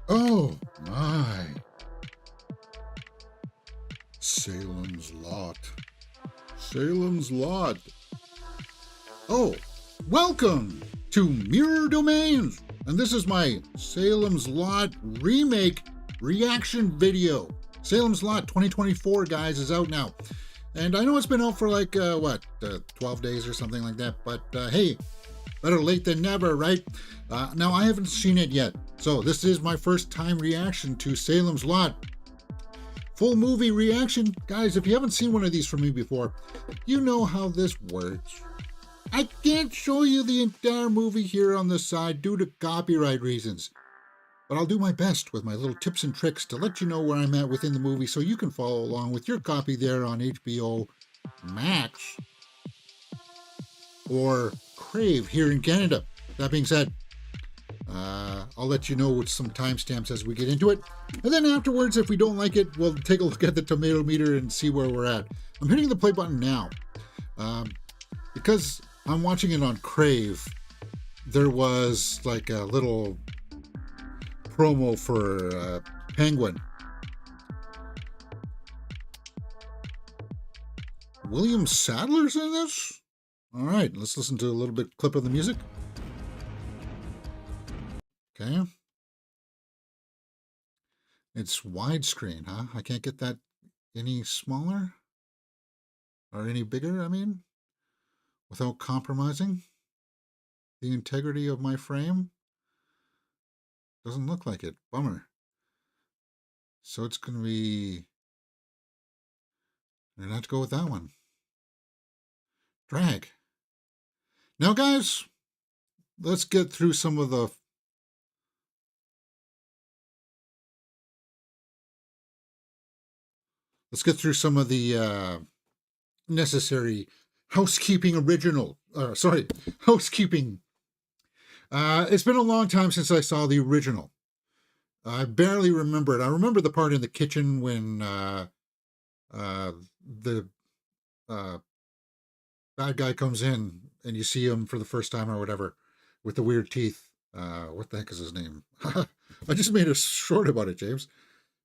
Oh my. Salem's Lot. Salem's Lot. Oh, welcome to Mirror Domains. And this is my Salem's Lot remake reaction video. Salem's Lot 2024, guys, is out now. And I know it's been out for like, 12 days or something like that. But hey, better late than never, right? Now, I haven't seen it yet. So this is my first time reaction to Salem's Lot. Full movie reaction. Guys, if you haven't seen one of these from me before, you know how this works. I can't show you the entire movie here on the side due to copyright reasons. But I'll do my best with my little tips and tricks to let you know where I'm at within the movie so you can follow along with your copy there on HBO Max or Crave here in Canada. That being said, I'll let you know with some timestamps as we get into it. And then afterwards, if we don't like it, we'll take a look at the tomato meter and see where we're at. I'm hitting the play button now. Because I'm watching it on Crave, there was like a little promo for Penguin. William Sadler's in this? All right, let's listen to a little bit clip of the music. Okay. It's widescreen, huh? I can't get that any smaller or any bigger, I mean, without compromising the integrity of my frame. Doesn't look like it. Bummer. So it's going to be... I'm going to have to go with that one. Drag. Now, guys, let's get through some of the... necessary housekeeping housekeeping. It's been a long time since I saw the original. I barely remember it. I remember the part in the kitchen when the bad guy comes in and you see him for the first time or whatever with the weird teeth. What the heck is his name? I just made a short about it, James.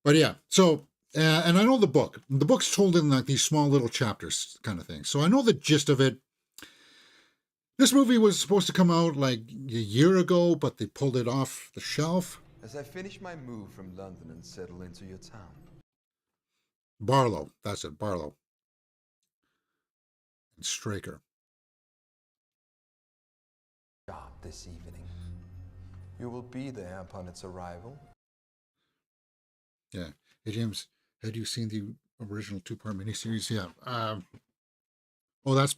But yeah, so... and I know the book. The book's told in like these small little chapters kind of thing. So I know the gist of it. This movie was supposed to come out like a year ago, but they pulled it off the shelf. As I finish my move from London and settle into your town. Barlow. That's it, Barlow. And Straker. Job this evening. You will be there upon its arrival. Yeah. Hey, James, had you seen the original two-part miniseries? Yeah. Oh, that's...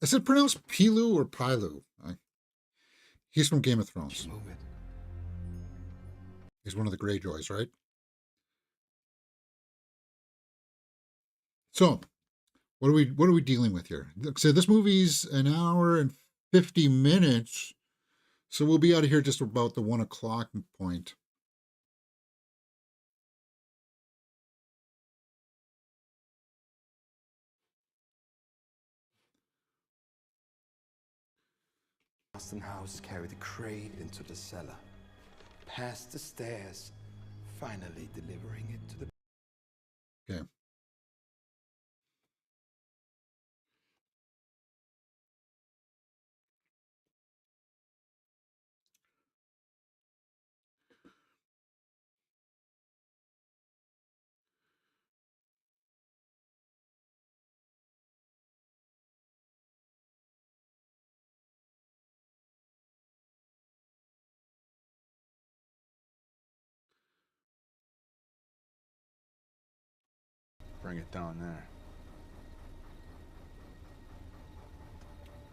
Is it pronounced Pilu or Pilu? He's from Game of Thrones. Move it. He's one of the Greyjoys, right? So, what are we dealing with here? So this movie's an hour and 50 minutes, so we'll be out of here just about the 1 o'clock point. Austin House carried the crate into the cellar, past the stairs, finally delivering it to the... Okay. Bring it down there.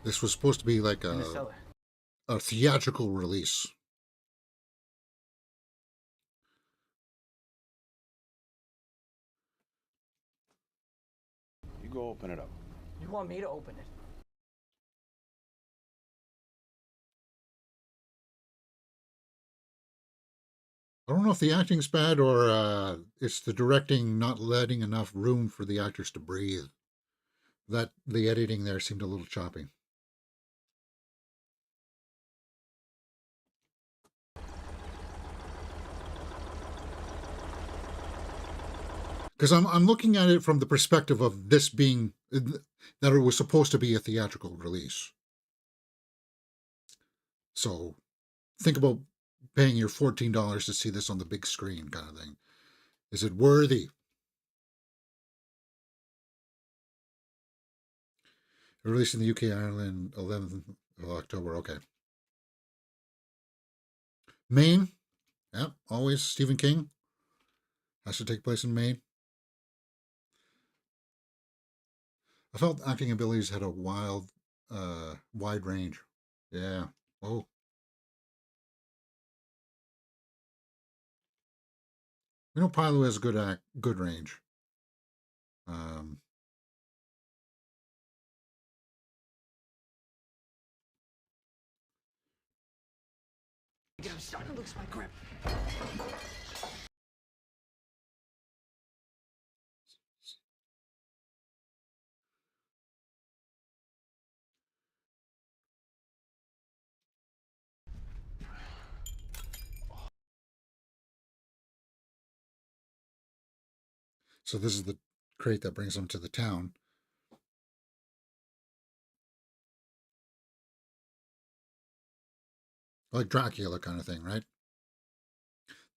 This was supposed to be like a theatrical release. You go open it up. You want me to open it? I don't know if the acting's bad or it's the directing not letting enough room for the actors to breathe. That the editing there seemed a little choppy. Because I'm looking at it from the perspective of this being that it was supposed to be a theatrical release. So think about paying your $14 to see this on the big screen, kind of thing. Is it worthy? Released in the UK, Ireland, 11th of October. Okay. Maine. Yep, always Stephen King. Has to take place in Maine. I felt acting abilities had a wide range. Yeah. Oh. You know, Pilo has good range. Um, I'm starting to lose my grip. so this is the crate that brings them to the town. Like Dracula kind of thing, right?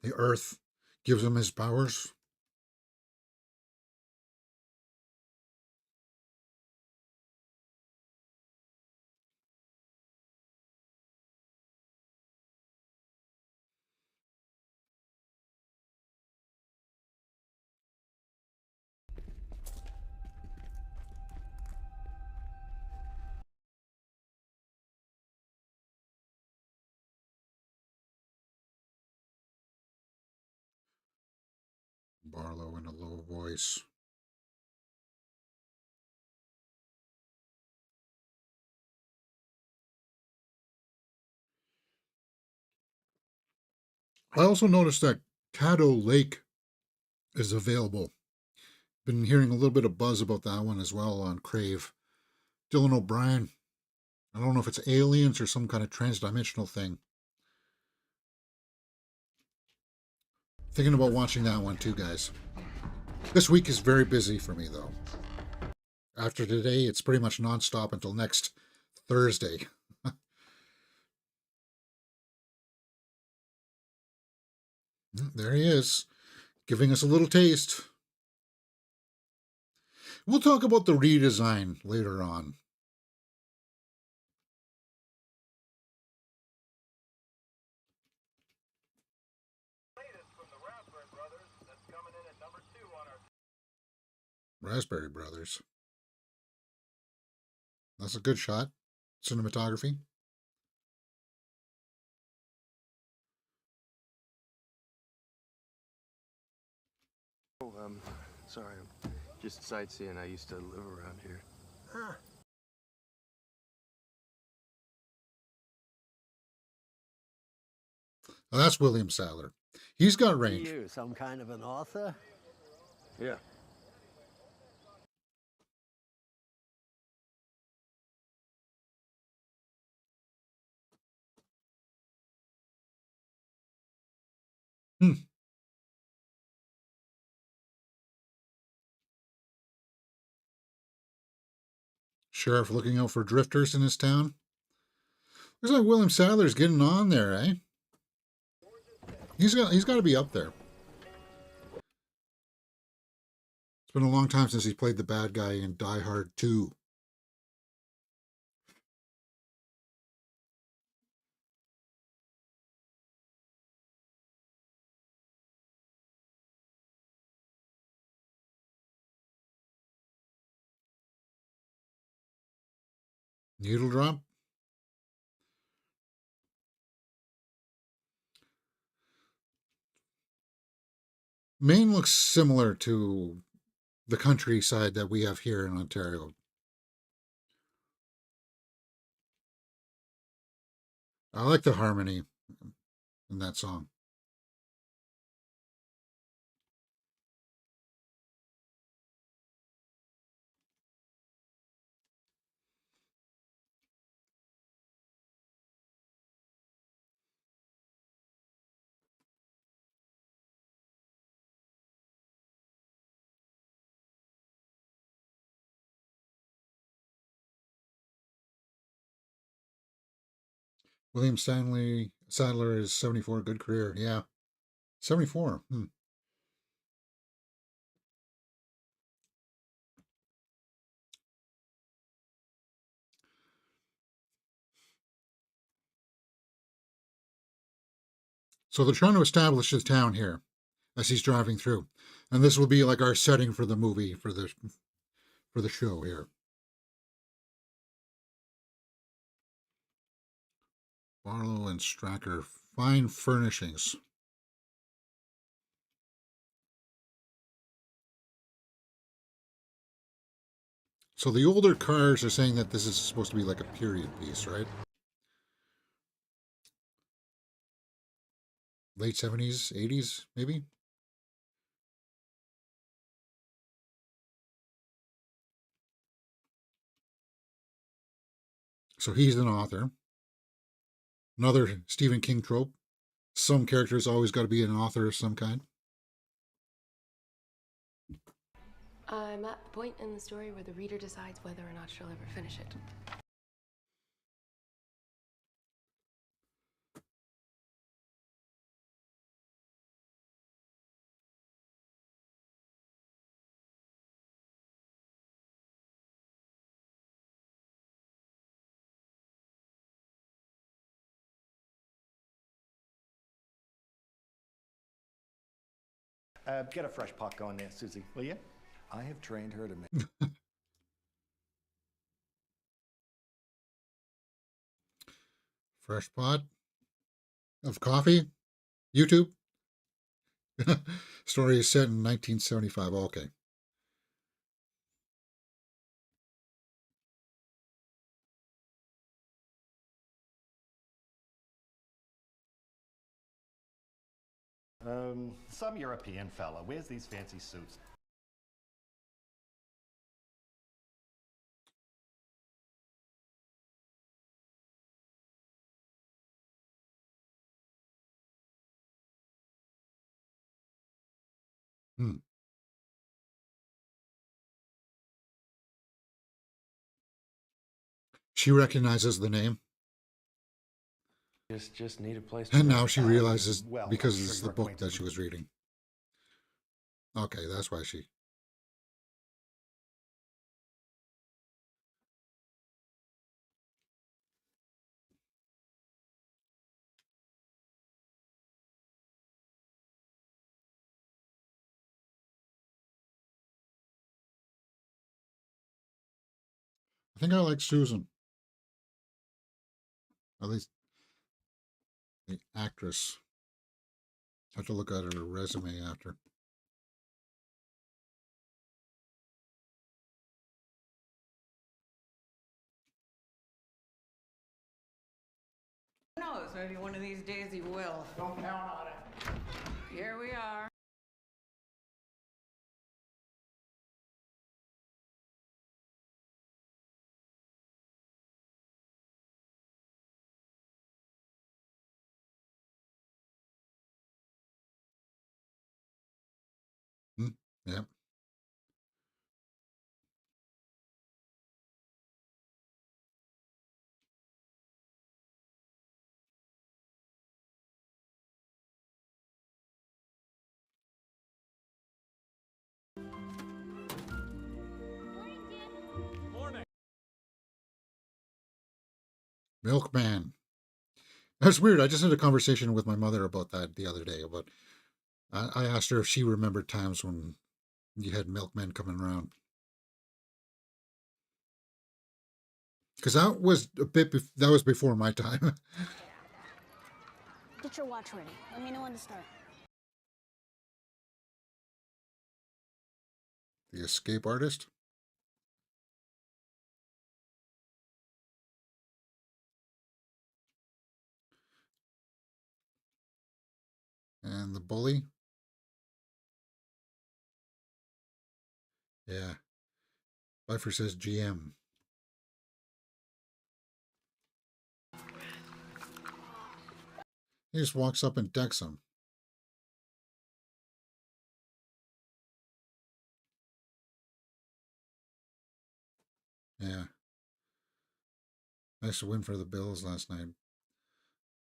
The earth gives him his powers. Barlow in a low voice. I also noticed that Caddo Lake is available. Been hearing a little bit of buzz about that one as well on Crave. Dylan O'Brien. I don't know if it's aliens or some kind of transdimensional thing. Thinking about watching that one too, guys. This week is very busy for me, though. After today, it's pretty much nonstop until next Thursday. There he is, giving us a little taste. We'll talk about the redesign later on. Raspberry Brothers. That's a good shot. Cinematography. Oh, sorry, I'm just sightseeing. I used to live around here. Oh, that's William Sadler. He's got range. You, some kind of an author? Yeah. Hmm. Sheriff looking out for drifters in his town. Looks like William Sadler's getting on there, eh? He's got to be up there. It's been a long time since he played the bad guy in Die Hard 2. Needle drop. Maine looks similar to the countryside that we have here in Ontario. I like the harmony in that song. William Stanley Sadler is 74. Good career. Yeah. 74. So they're trying to establish his town here as he's driving through. And this will be like our setting for the movie for the show here. Barlow and Stracker, fine furnishings. So the older cars are saying that this is supposed to be like a period piece, right? Late 70s, 80s, maybe? So he's an author. Another Stephen King trope. Some characters always got to be an author of some kind. I'm at the point in the story where the reader decides whether or not she'll ever finish it. Get a fresh pot going there, Susie, will you? I have trained her to make. Fresh pot of coffee. YouTube. Story is set in 1975. Okay. Some European fella. Where's these fancy suits? Hmm. She recognizes the name, Just need a place to and live. now she realizes well, because I'm it's sure the you're book acquainted that she was reading. Okay, that's why she. I think I like Susan, at least the actress. I have to look at her resume after. Who knows? Maybe one of these days he will. Don't count on it. Here we are. Yeah. Milkman. That's weird. I just had a conversation with my mother about that the other day. About I asked her if she remembered times when you had milkmen coming around, because that was a bit. That was before my time. Get your watch ready. Let me know when to start. The escape artist and the bully. Yeah. Pfeiffer says GM. He just walks up and decks him. Yeah. Nice win for the Bills last night.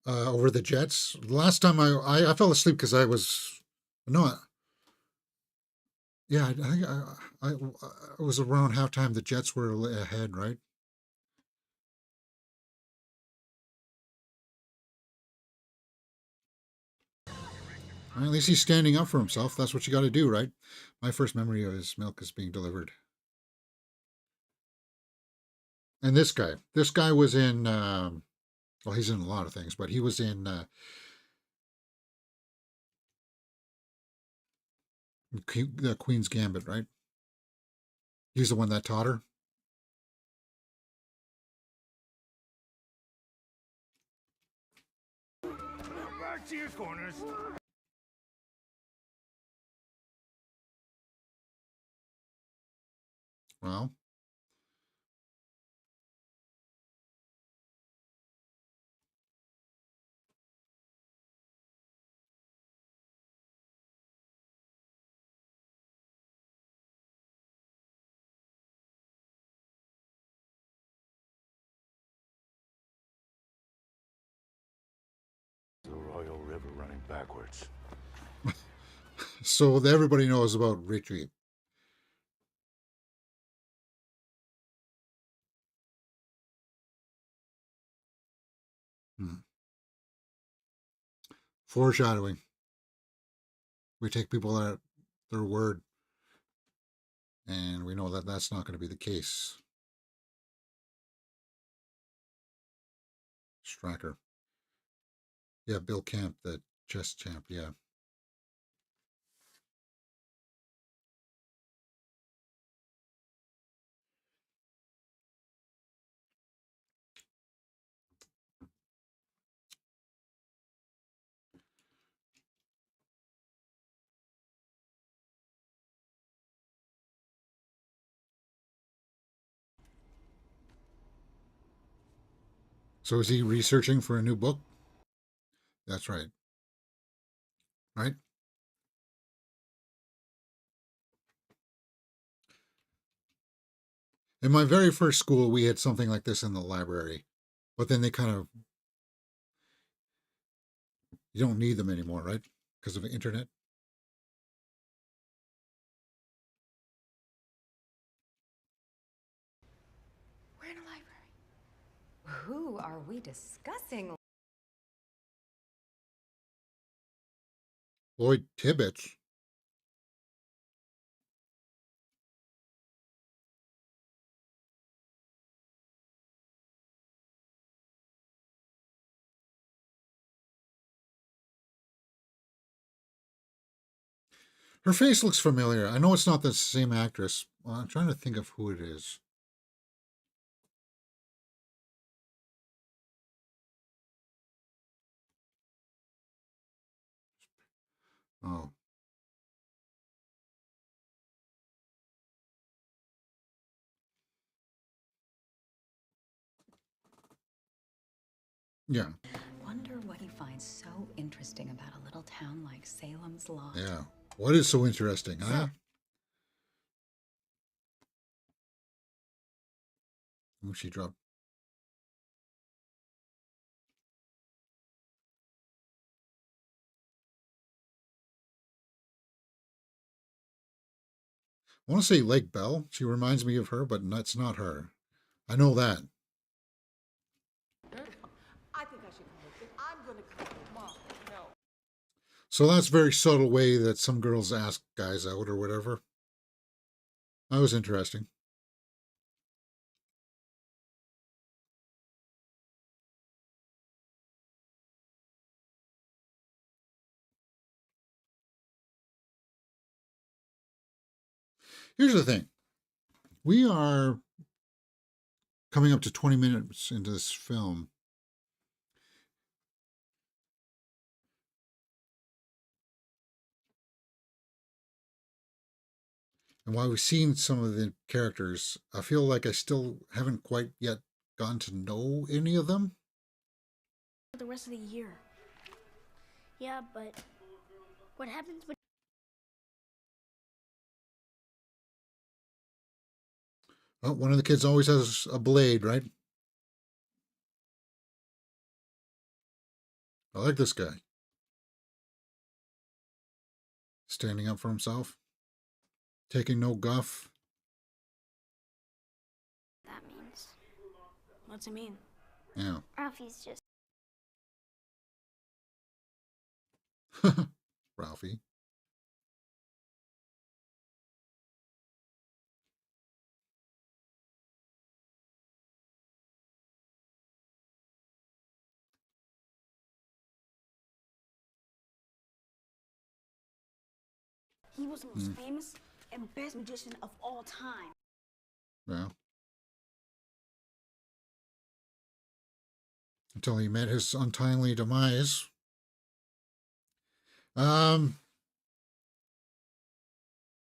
over the Jets. Last time I fell asleep because I was no, yeah, I think I it was around halftime. The Jets were ahead, right? Well, at least he's standing up for himself. That's what you got to do, right? My first memory of his milk is being delivered. And this guy was in. Well, he's in a lot of things, but he was in the Queen's Gambit, right? He's the one that taught her. Back to your corners. Well, The Royal River running backwards. so everybody knows about Richie. Hmm. Foreshadowing. We take people at their word, and we know that that's not going to be the case. Stracker. Yeah, Bill Camp, the chess champ. Yeah. So is he researching for a new book? That's right. Right? In my very first school, we had something like this in the library, but then they kind of, you don't need them anymore, right? Because of the internet. We're in a library. Who are we discussing? Lloyd Tibbetts. Her face looks familiar. I know it's not the same actress. Well, I'm trying to think of who it is. Oh. Yeah. Wonder what he finds so interesting about a little town like Salem's Lot. Yeah. What is so interesting, huh? Oh, she dropped. I want to say Lake Bell. She reminds me of her, but that's not her. I know that. I think I should come with you. I'm gonna come with Mom. No. So that's a very subtle way that some girls ask guys out or whatever. That was interesting. Here's the thing. We are coming up to 20 minutes into this film. And while we've seen some of the characters, I feel like I still haven't quite yet gotten to know any of them. The rest of the year. Yeah, but what happens when... Oh, one of the kids always has a blade, right? I like this guy. Standing up for himself. Taking no guff. That means. What's it mean? Yeah. Ralphie's just. Ralphie. He was the most famous and best magician of all time. Yeah. Until he met his untimely demise. I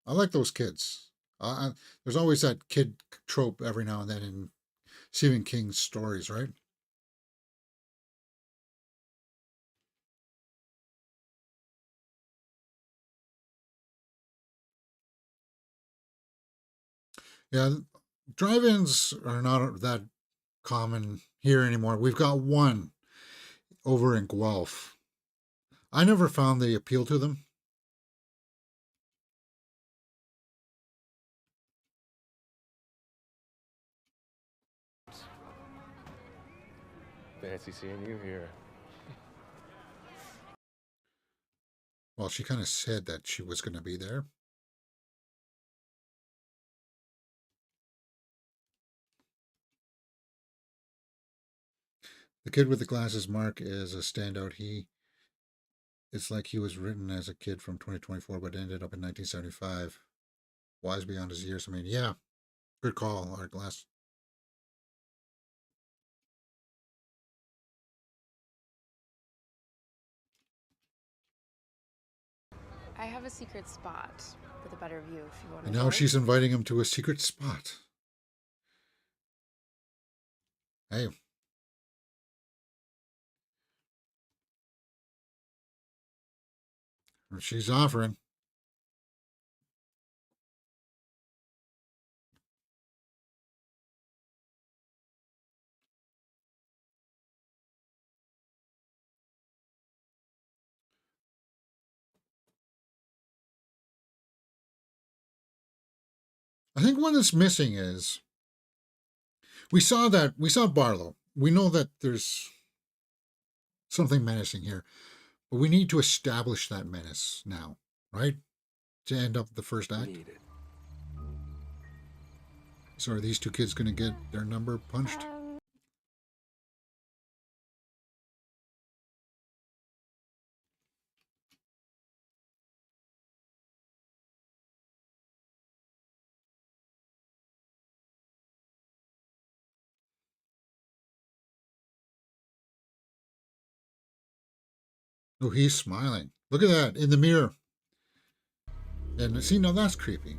like those kids. There's always that kid trope every now and then in Stephen King's stories, right? Yeah, drive-ins are not that common here anymore. We've got one over in Guelph. I never found the appeal to them. Fancy seeing you here. Well, she kind of said that she was going to be there. The kid with the glasses, Mark, is a standout. It's like he was written as a kid from 2024, but ended up in 1975. Wise beyond his years. I mean, yeah, good call, Art Glass. I have a secret spot with a better view if you want to. And now she's inviting him to a secret spot. Hey. She's offering. I think one that's missing is we saw Barlow. We know that there's something menacing here, but we need to establish that menace now, right? To end up the first act. So are these two kids going to get their number punched? Oh, he's smiling. Look at that in the mirror. And see, now that's creepy.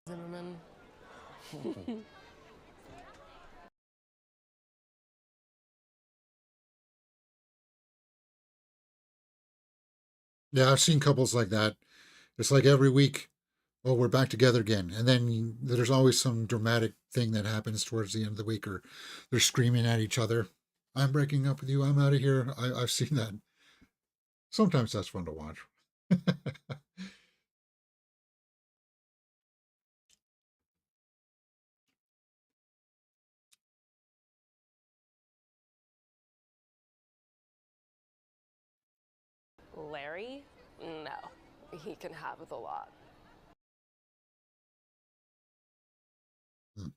Zimmerman. Yeah, I've seen couples like that. It's like every week, oh, we're back together again. And then there's always some dramatic thing that happens towards the end of the week, or they're screaming at each other. I'm breaking up with you. I'm out of here. I've seen that. Sometimes that's fun to watch. Larry? No. He can have the lot. Hmm.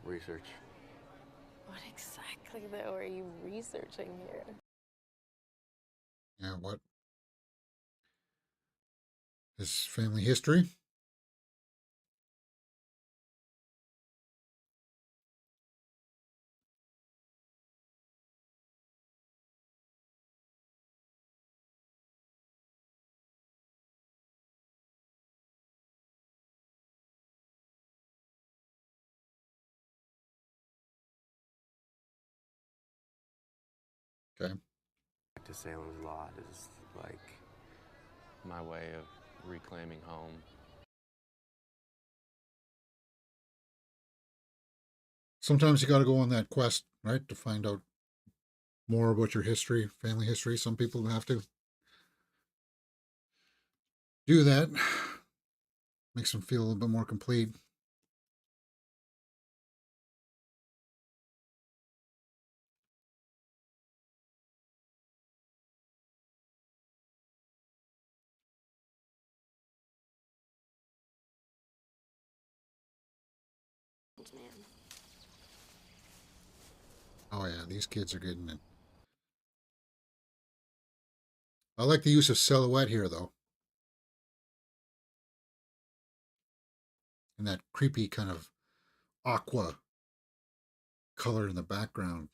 Research. What exactly, though, are you researching here? Yeah, what? his family history. Okay. To Salem's Lot is like my way of reclaiming home. Sometimes you got to go on that quest, right, to find out more about your history, family history. Some people have to do that. Makes them feel a little bit more complete. Man. Oh yeah, these kids are getting it. I like the use of silhouette here, though. And that creepy kind of aqua color in the background.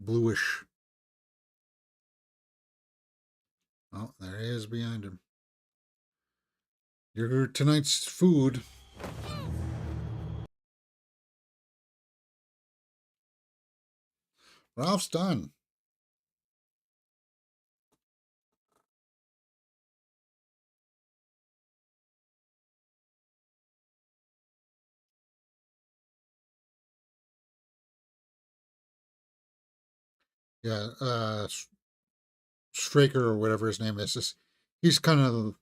Bluish. Oh, there he is behind him. Your tonight's food. Ralph's done. Yeah, Straker or whatever his name is. He's kind of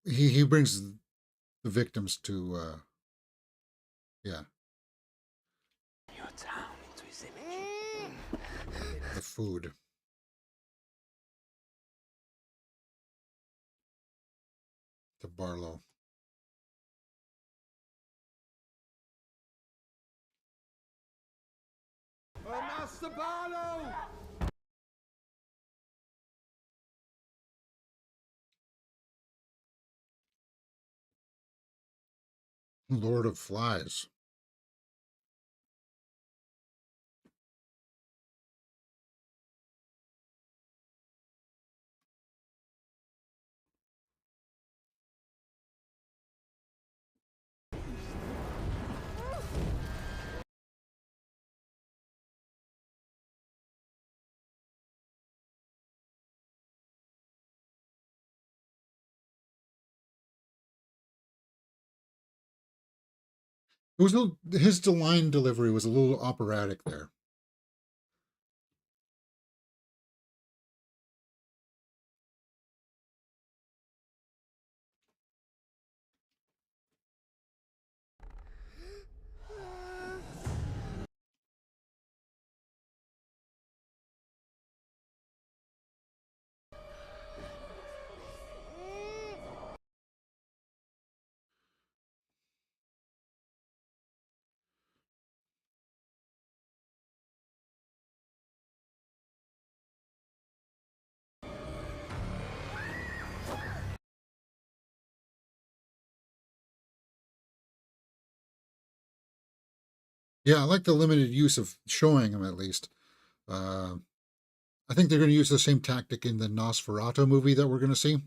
he brings the victims to yeah, Your town into his image. the food. To Barlow. Oh, Master Barlow! Lord of Flies. It was a little, his line delivery was a little operatic there. Yeah, I like the limited use of showing him at least. I think they're going to use the same tactic in the Nosferatu movie that we're going to see.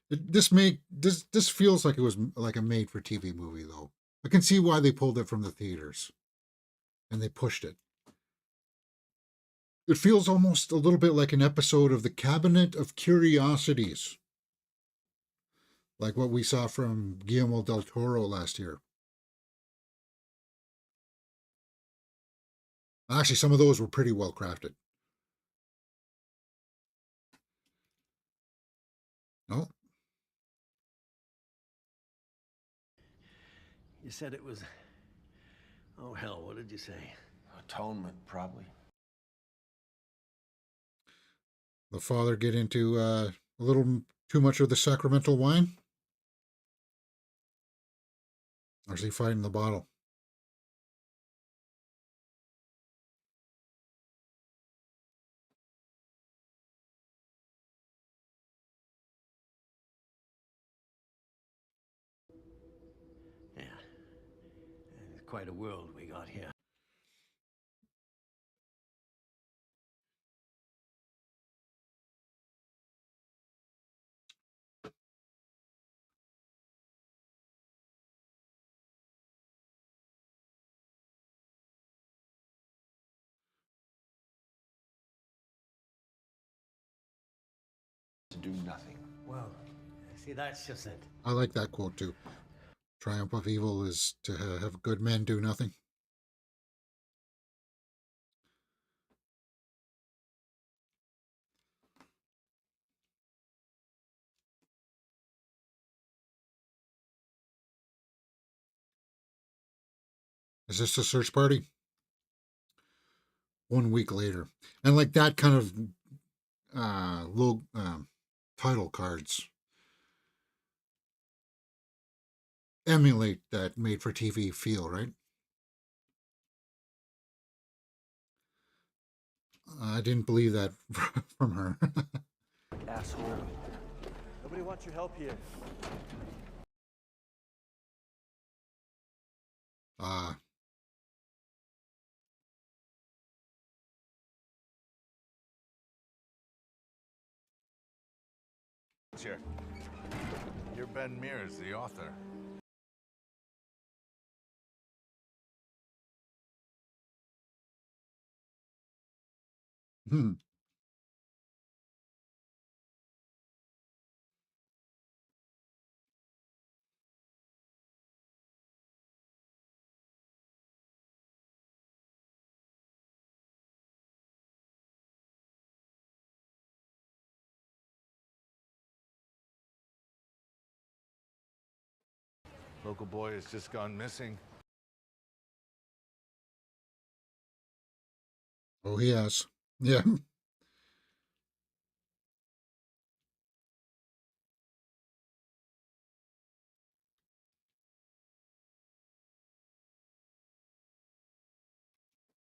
This feels like it was like a made-for-TV movie, though. I can see why they pulled it from the theaters, and they pushed it. It feels almost a little bit like an episode of the Cabinet of Curiosities, like what we saw from Guillermo del Toro last year. Actually, some of those were pretty well crafted. No, You said it was... Oh, hell, what did you say? Atonement, probably. the father get into a little too much of the sacramental wine? Or is he fighting the bottle? quite a world we got here. To do nothing. Well, see, that's just it. I like that quote too. Triumph of evil is to have good men do nothing. Is this a search party? 1 week later. And like that kind of low title cards emulate that made for TV feel, right? I didn't believe that from her. Asshole. Nobody wants your help here. Ah, Check. You're Ben Mears, the author. hmm. Local boy has just gone missing. Oh, he has. Yeah.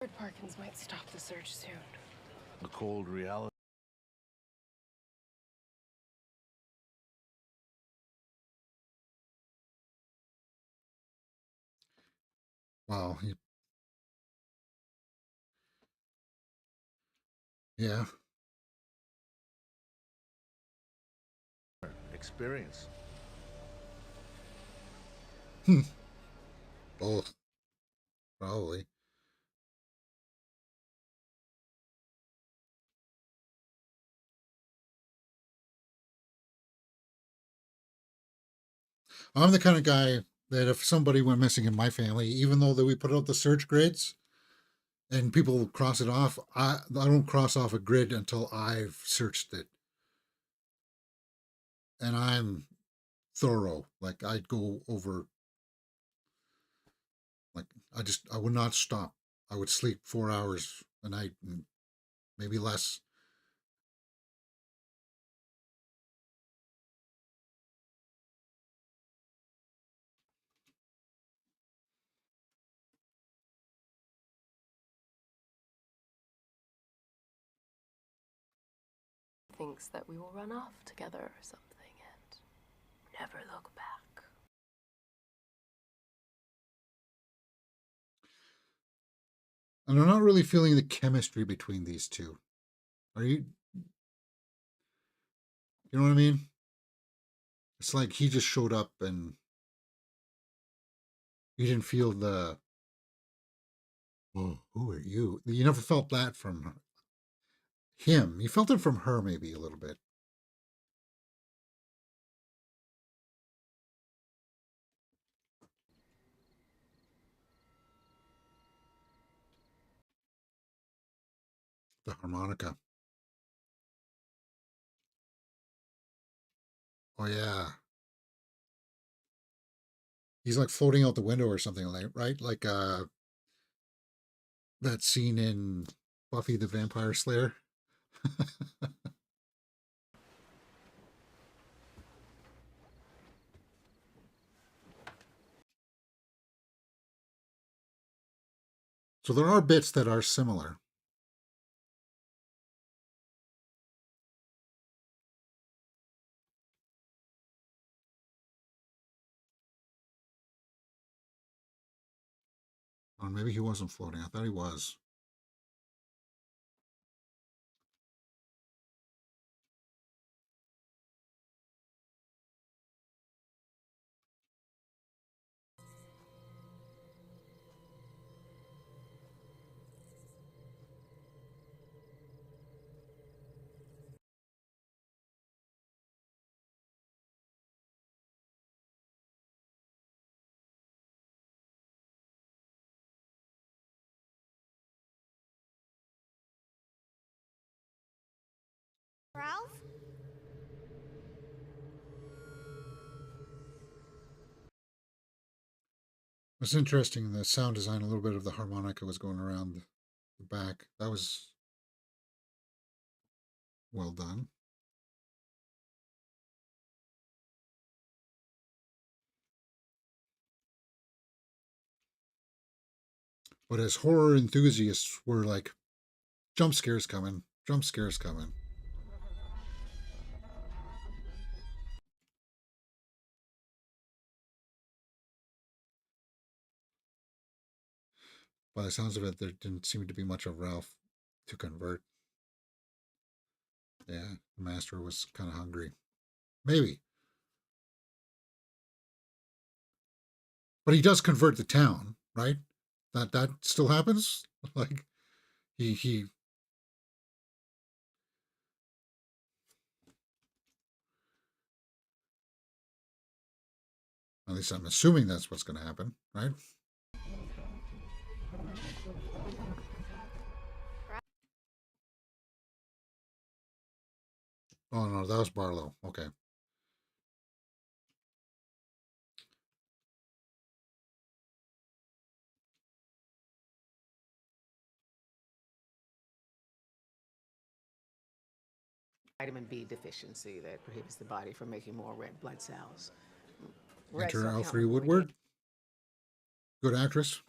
Lord Parkins might stop the search soon. The cold reality. Wow. Yeah. Experience. Both. Probably. I'm the kind of guy that if somebody went missing in my family, even though that we put out the search grids and people cross it off, I don't cross off a grid until I've searched it. And I'm thorough. Like I'd go over, like I would not stop. I would sleep 4 hours a night and maybe less. Thinks that we will run off together or something and never look back. And I'm not really feeling the chemistry between these two. Are you? You know what I mean? It's like he just showed up and you didn't feel the, oh, who are you? You never felt that from him. You felt it from her maybe a little bit. The harmonica. Oh yeah. He's like floating out the window or something like, right? Like that scene in Buffy the Vampire Slayer. So there are bits that are similar. Or maybe he wasn't floating. I thought he was. Ralph? It's interesting, the sound design, a little bit of the harmonica was going around the back. That was well done. But as horror enthusiasts, we're like, jump scares coming, jump scares coming. By the sounds of it, there didn't seem to be much of Ralph to convert. Yeah, the master was kind of hungry. Maybe. But he does convert the town, right? That still happens? Like he at least I'm assuming that's what's gonna happen, right? Oh no, that was Barlow. Okay. Vitamin B deficiency that prohibits the body from making more red blood cells. Red Enter cell count Alfre will Woodward. Good actress.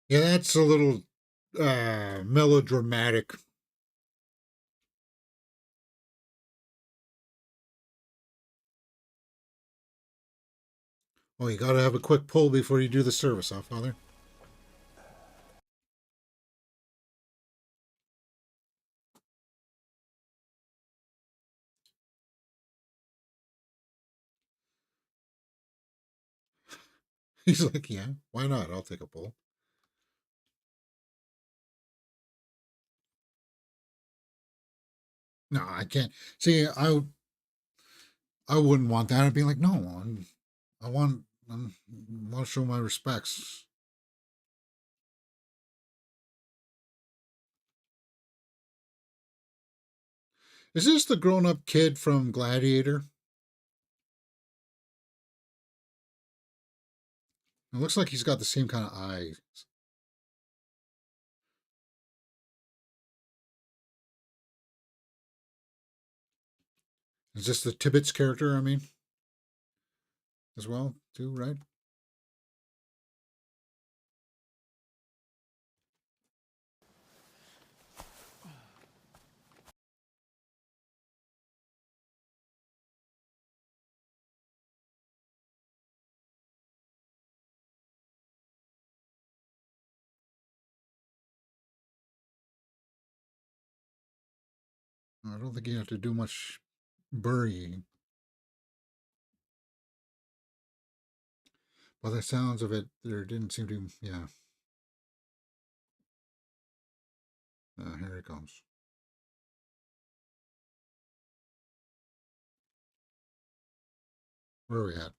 Yeah, that's a little melodramatic. Oh, you gotta have a quick pull before you do the service, huh, Father? He's like, yeah, why not? I'll take a pull. No, I can't. See, I wouldn't want that. I'd be like, no, I want to show my respects. Is this the grown-up kid from Gladiator? It looks like he's got the same kind of eyes. Is this the Tibbets character? I mean, as well, too, right? I don't think you have to do much burying. By the sounds of it, there didn't seem to, yeah. Here it comes. Where are we at?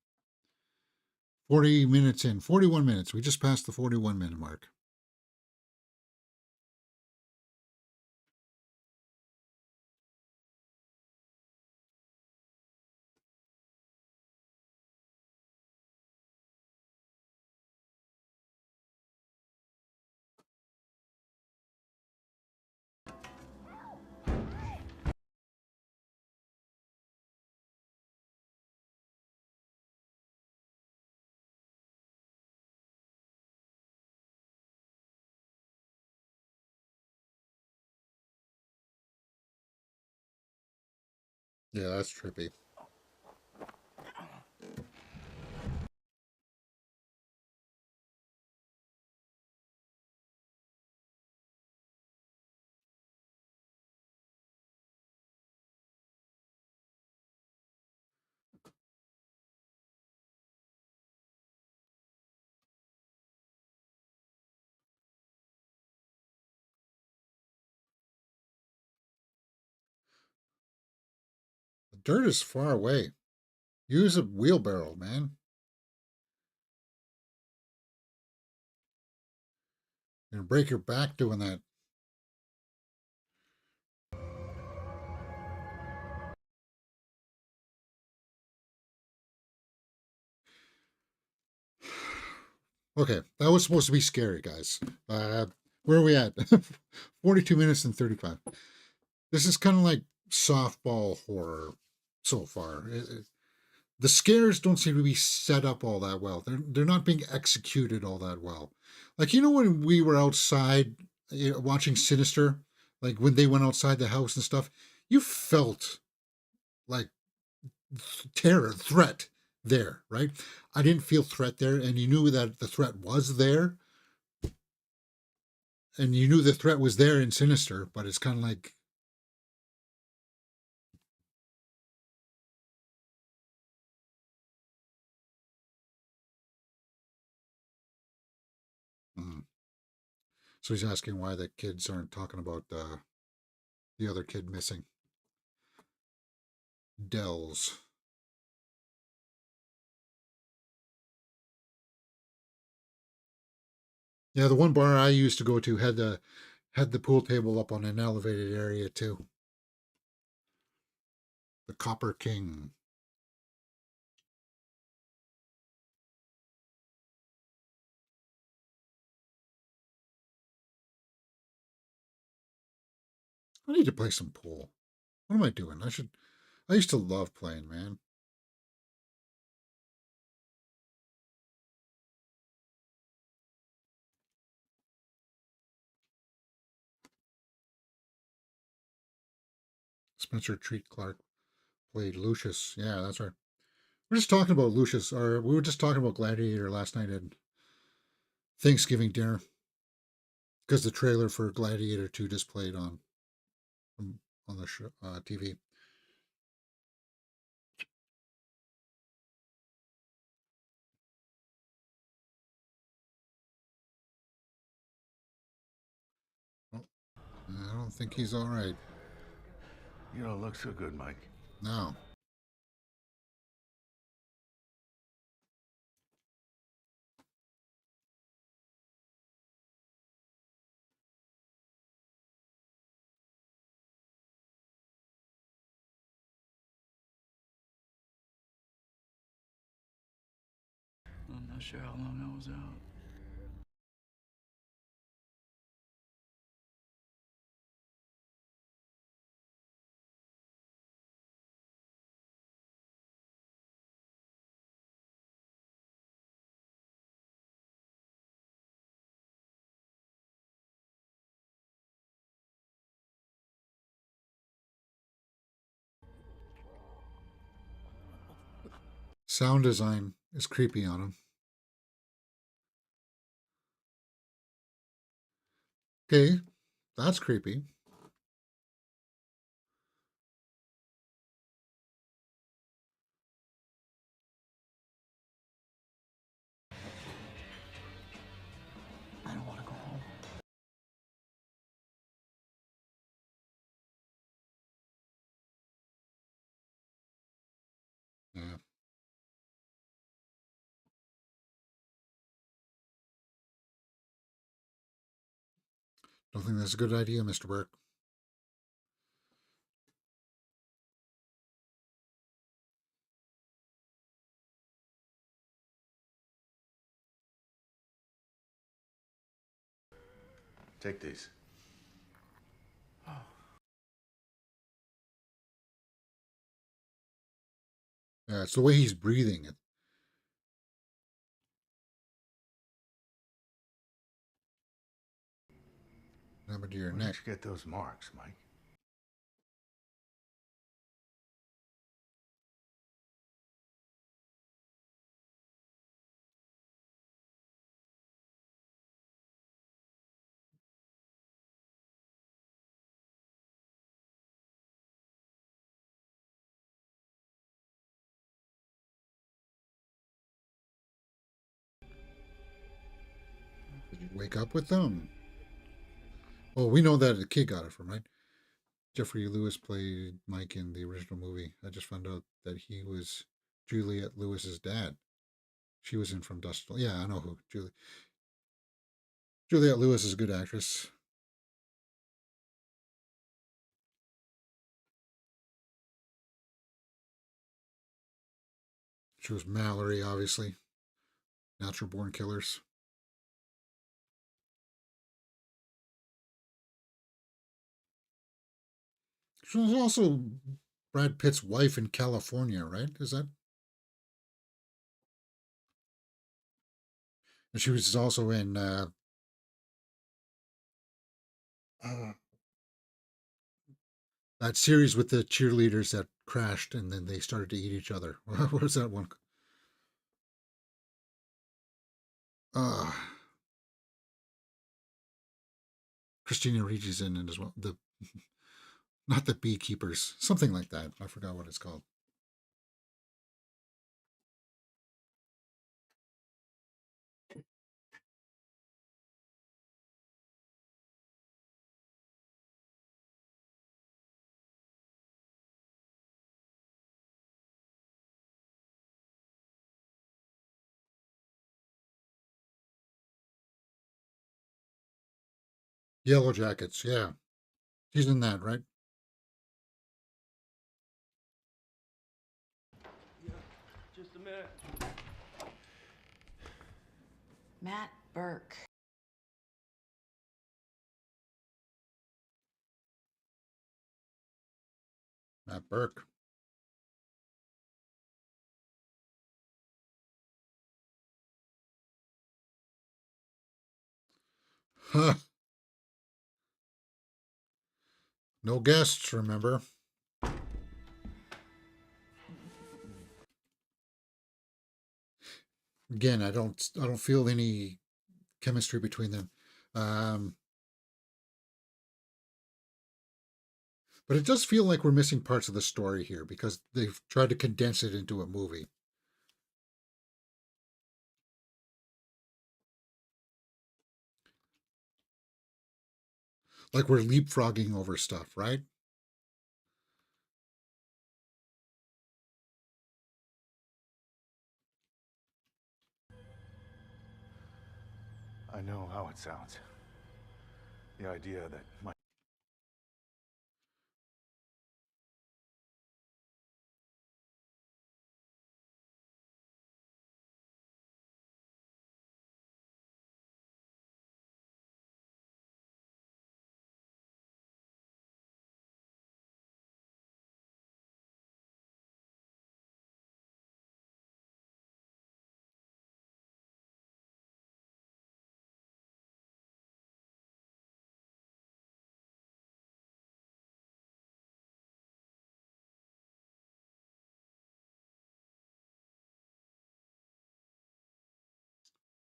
40 minutes in, 41 minutes. We just passed the 41-minute mark. Yeah, that's trippy. The dirt is far away. Use a wheelbarrow, man. You're gonna break your back doing that. Okay, that was supposed to be scary, guys. Where are we at? 42 minutes and 35. This is kind of like softball horror so far. The scares don't seem to be set up all that well. They're not being executed all that well. Like, you know, when we were outside watching Sinister, like when they went outside the house and stuff, you felt like terror, threat there, right? I didn't feel threat there, and you knew that the threat was there, and you knew the threat was there in Sinister, but it's kind of like, mm. So he's asking why the kids aren't talking about the other kid missing. Dells. Yeah, the one bar I used to go to had the pool table up on an elevated area too. The Copper King. I need to play some pool. What am I doing? I used to love playing, man. Spencer Treat Clark played Lucius. Yeah, that's right. We're just talking about Lucius, or we were just talking about Gladiator last night at Thanksgiving dinner because the trailer for Gladiator 2 just played on the show, TV. Well, I don't think he's all right. You don't look so good, Mike. No. I'm not sure how long I was out. Sound design is creepy on him. Okay, that's creepy. Yeah. Don't think that's a good idea, Mr. Burke. Take these. Yeah, it's the way he's breathing. It happened to your Where neck. did you get those marks, Mike? Did you wake up with them? Well, we know that the kid got it from, right? Jeffrey Lewis played Mike in the original movie. I just found out that he was Juliette Lewis's dad. She was in From Dusk Till. Yeah, I know who. Juliette Lewis is a good actress. She was Mallory, obviously. Natural Born Killers. She was also Brad Pitt's wife in California, right? Is that? And she was also in uh, that series with the cheerleaders that crashed and then they started to eat each other. What was that one? Uh, Christina Ricci's in it as well. The not the beekeepers, something like that. I forgot what it's called. Yellow Jackets, yeah. She's in that, right? Just a minute. Matt Burke. Matt Burke. Huh. No guests, remember? Again, I don't feel any chemistry between them. Um, but it does feel like we're missing parts of the story here because they've tried to condense it into a movie. Like we're leapfrogging over stuff, right? I know how it sounds. The idea that Mike...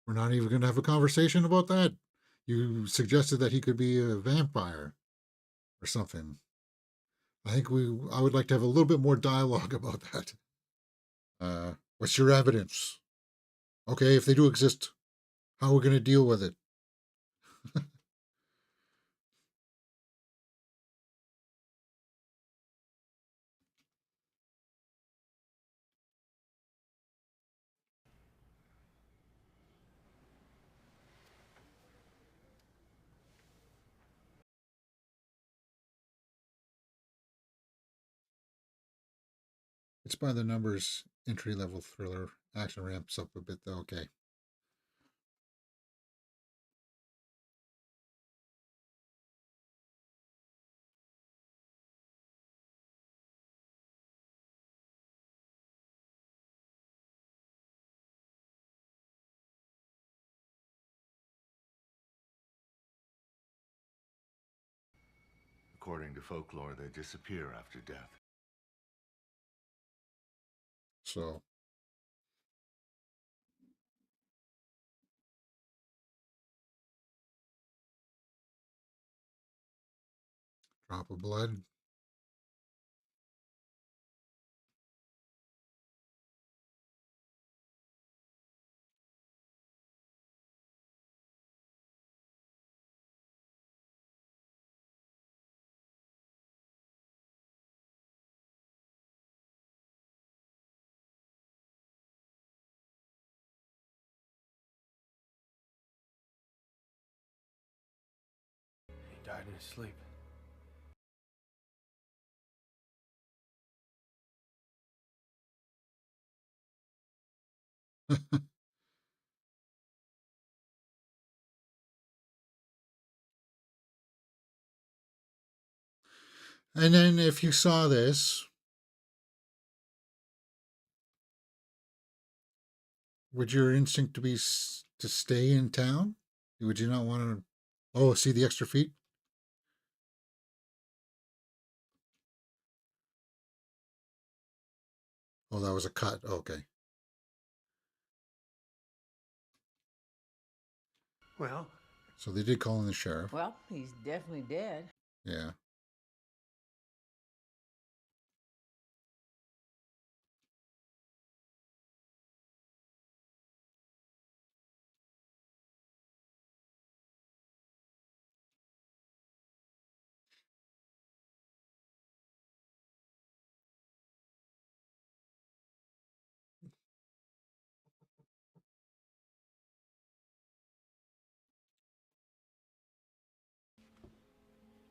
We're not even going to have a conversation about that. You suggested that he could be a vampire or something. I would like to have a little bit more dialogue about that. What's your evidence? Okay, if they do exist, how are we going to deal with it? It's by the numbers, entry-level thriller. Action ramps up a bit, though. Okay. According to folklore, they disappear after death. So, drop of blood. He died in his sleep. And then if you saw this, would your instinct to be to stay in town? Would you not want to? Oh, see the extra feet? Oh, that was a cut. Okay. Well. So they did call in the sheriff. Well, he's definitely dead. Yeah.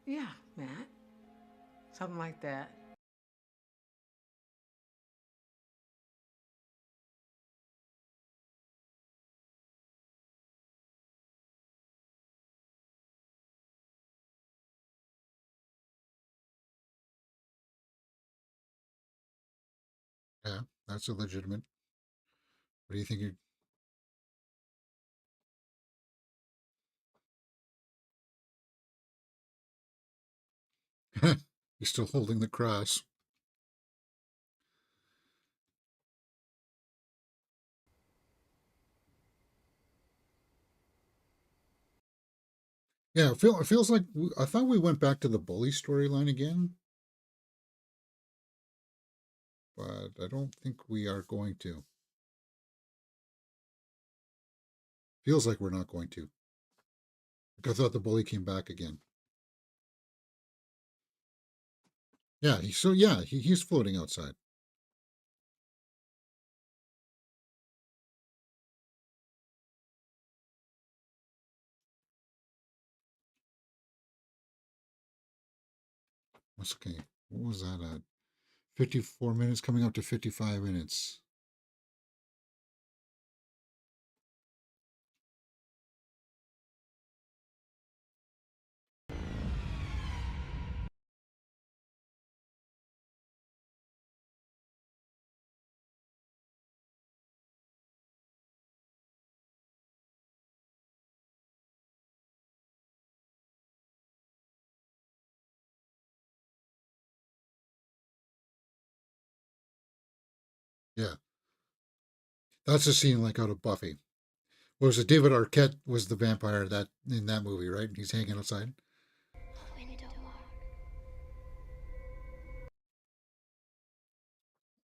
Yeah, Matt. Something like that. Yeah, that's a legitimate. What do you think? You're still holding the cross. Yeah, it feels like I thought we went back to the bully storyline again, but I don't think we are going to. Feels like we're not going to. Like I thought the bully came back again. Yeah, he's floating outside. What's okay? What was that at? 54 minutes coming up to 55 minutes. Yeah. That's a scene like out of Buffy. What was it? David Arquette was the vampire that in that movie, right? He's hanging outside.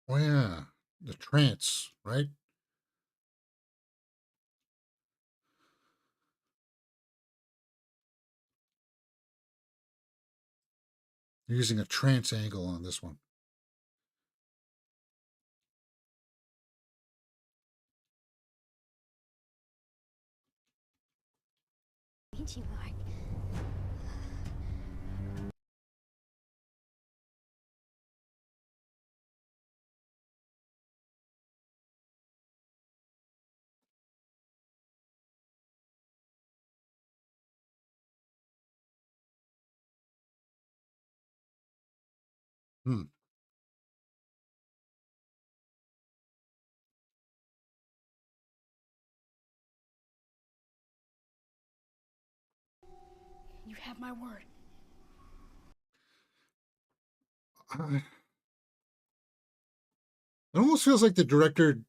Oh yeah, the trance, right? They're using a trance angle on this one. Hmm. You have my word. It almost feels like the director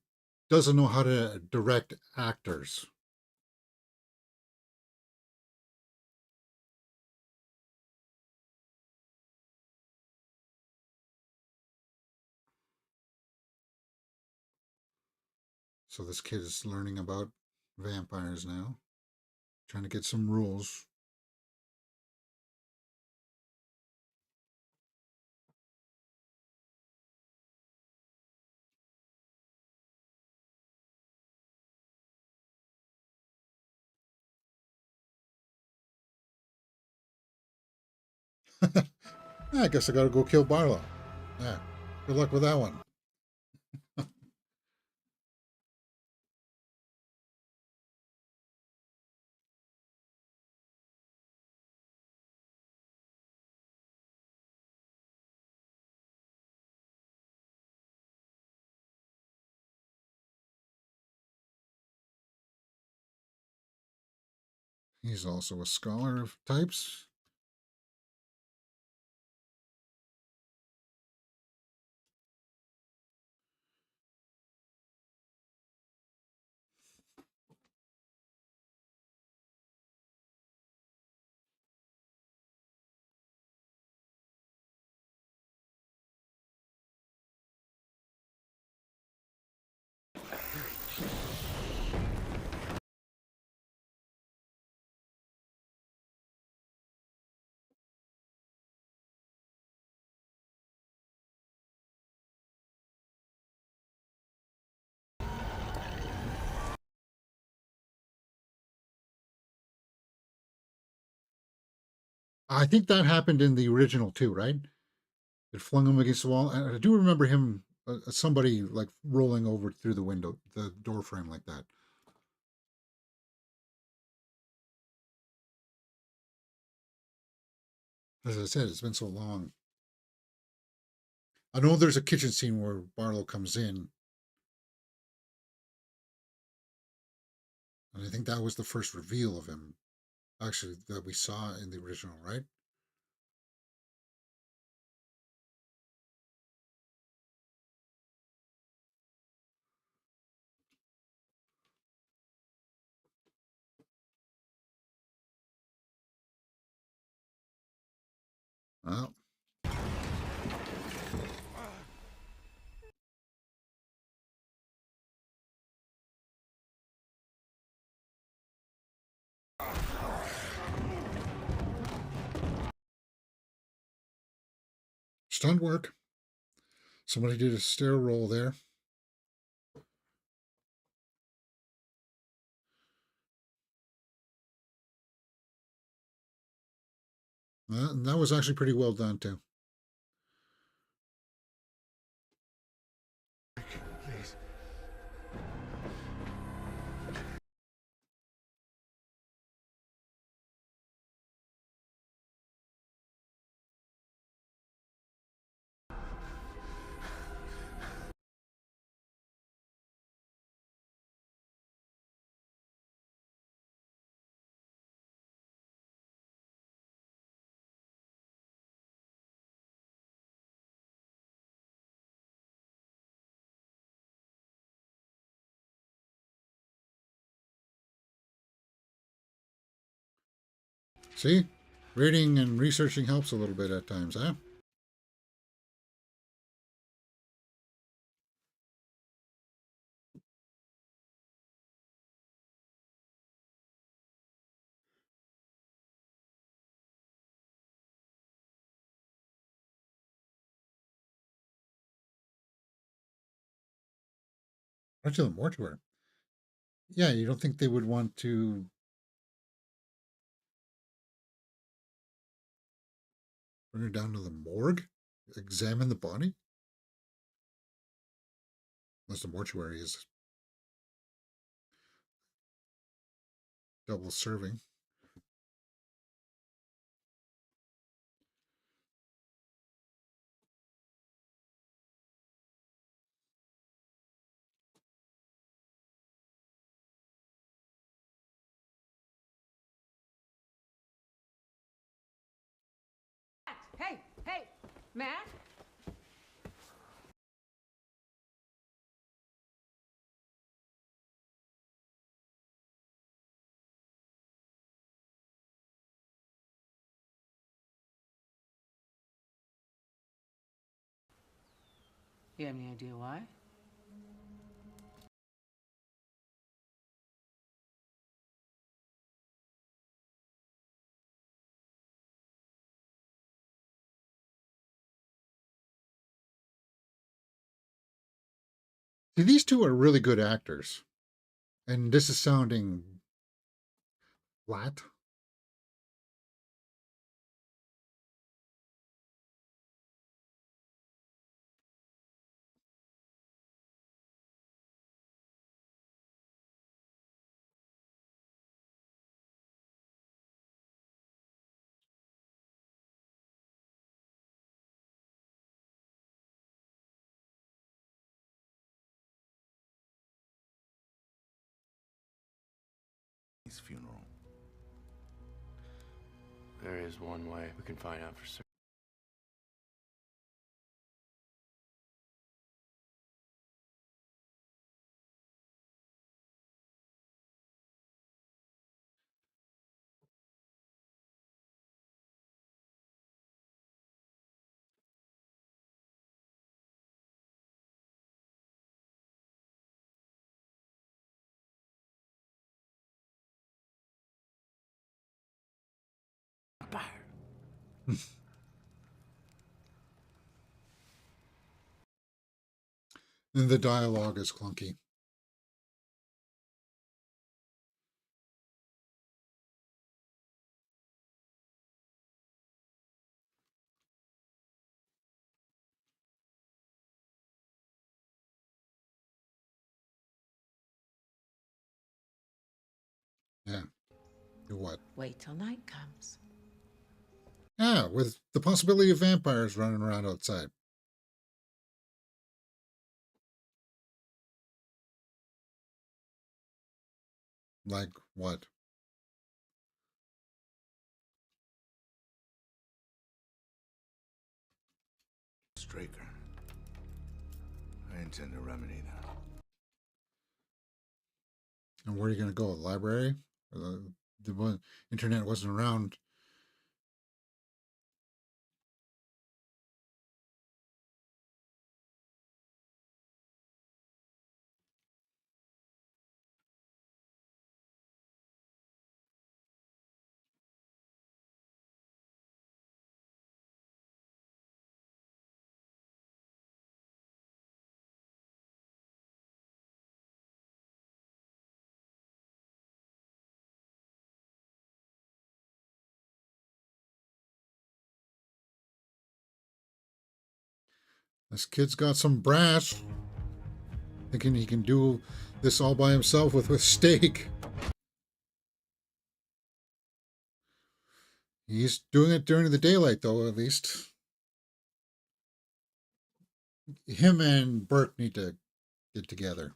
doesn't know how to direct actors. So this kid is learning about vampires now, trying to get some rules. Yeah, I guess I gotta go kill Barlow. Yeah, good luck with that one. He's also a scholar of types. I think that happened in the original too, right? It flung him against the wall. And I do remember him, somebody like rolling over through the window, the door frame like that. As I said, it's been so long. I know there's a kitchen scene where Barlow comes in, and I think that was the first reveal of him, actually, that we saw in the original, right? Well, stunt work. Somebody did a stair roll there. And that was actually pretty well done too. Please. See, reading and researching helps a little bit at times, huh? Right to the mortuary. Yeah, you don't think they would want to bring her down to the morgue, examine the body, unless the mortuary is double serving. Hey, hey, Matt? You have any idea why? See, these two are really good actors. And this is sounding flat. His funeral. There is one way we can find out for certain. And the dialogue is clunky. Yeah. Do what? Wait till night comes. Yeah, with the possibility of vampires running around outside. Like what? Straker. I intend to remedy that. And where are you going to go? The library? The internet wasn't around. This kid's got some brass. Thinking he can do this all by himself with a steak. He's doing it during the daylight, though, at least. Him and Burke need to get together.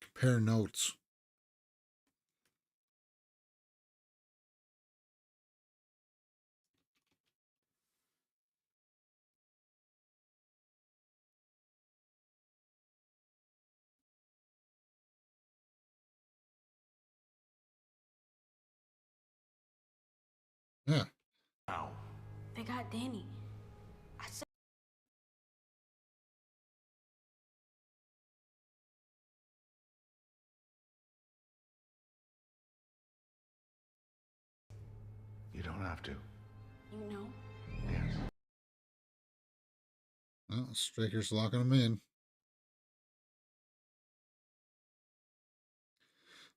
Compare notes. Yeah. They got Danny. I said You don't have to. you know. Yes. Well, Straker's locking him in.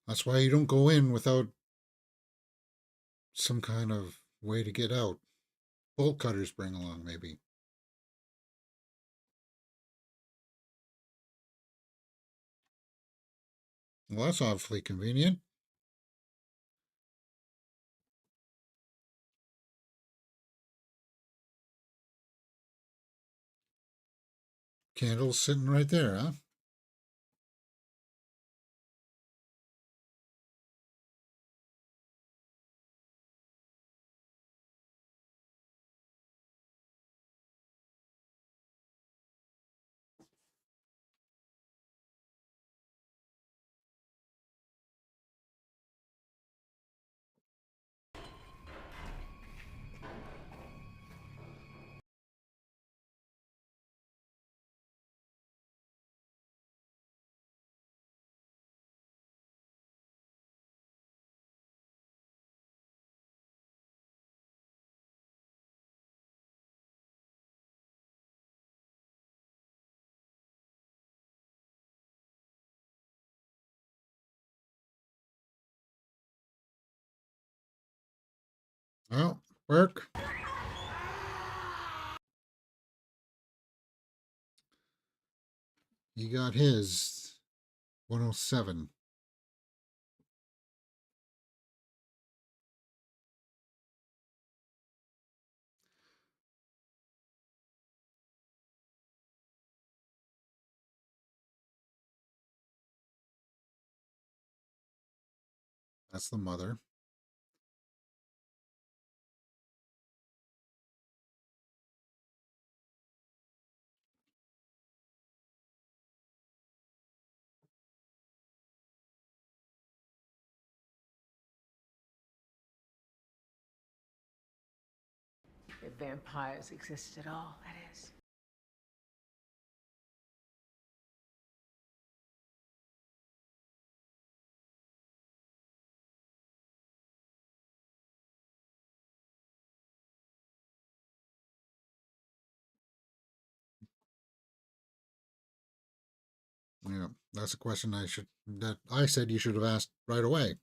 That's why you don't go in without some kind of way to get out. Bolt cutters bring along, maybe. Well, that's awfully convenient. Candles sitting right there, huh? Well, work. He got his 107. That's the mother. If vampires exist at all, that is. Yeah, that's a question that I said you should have asked right away.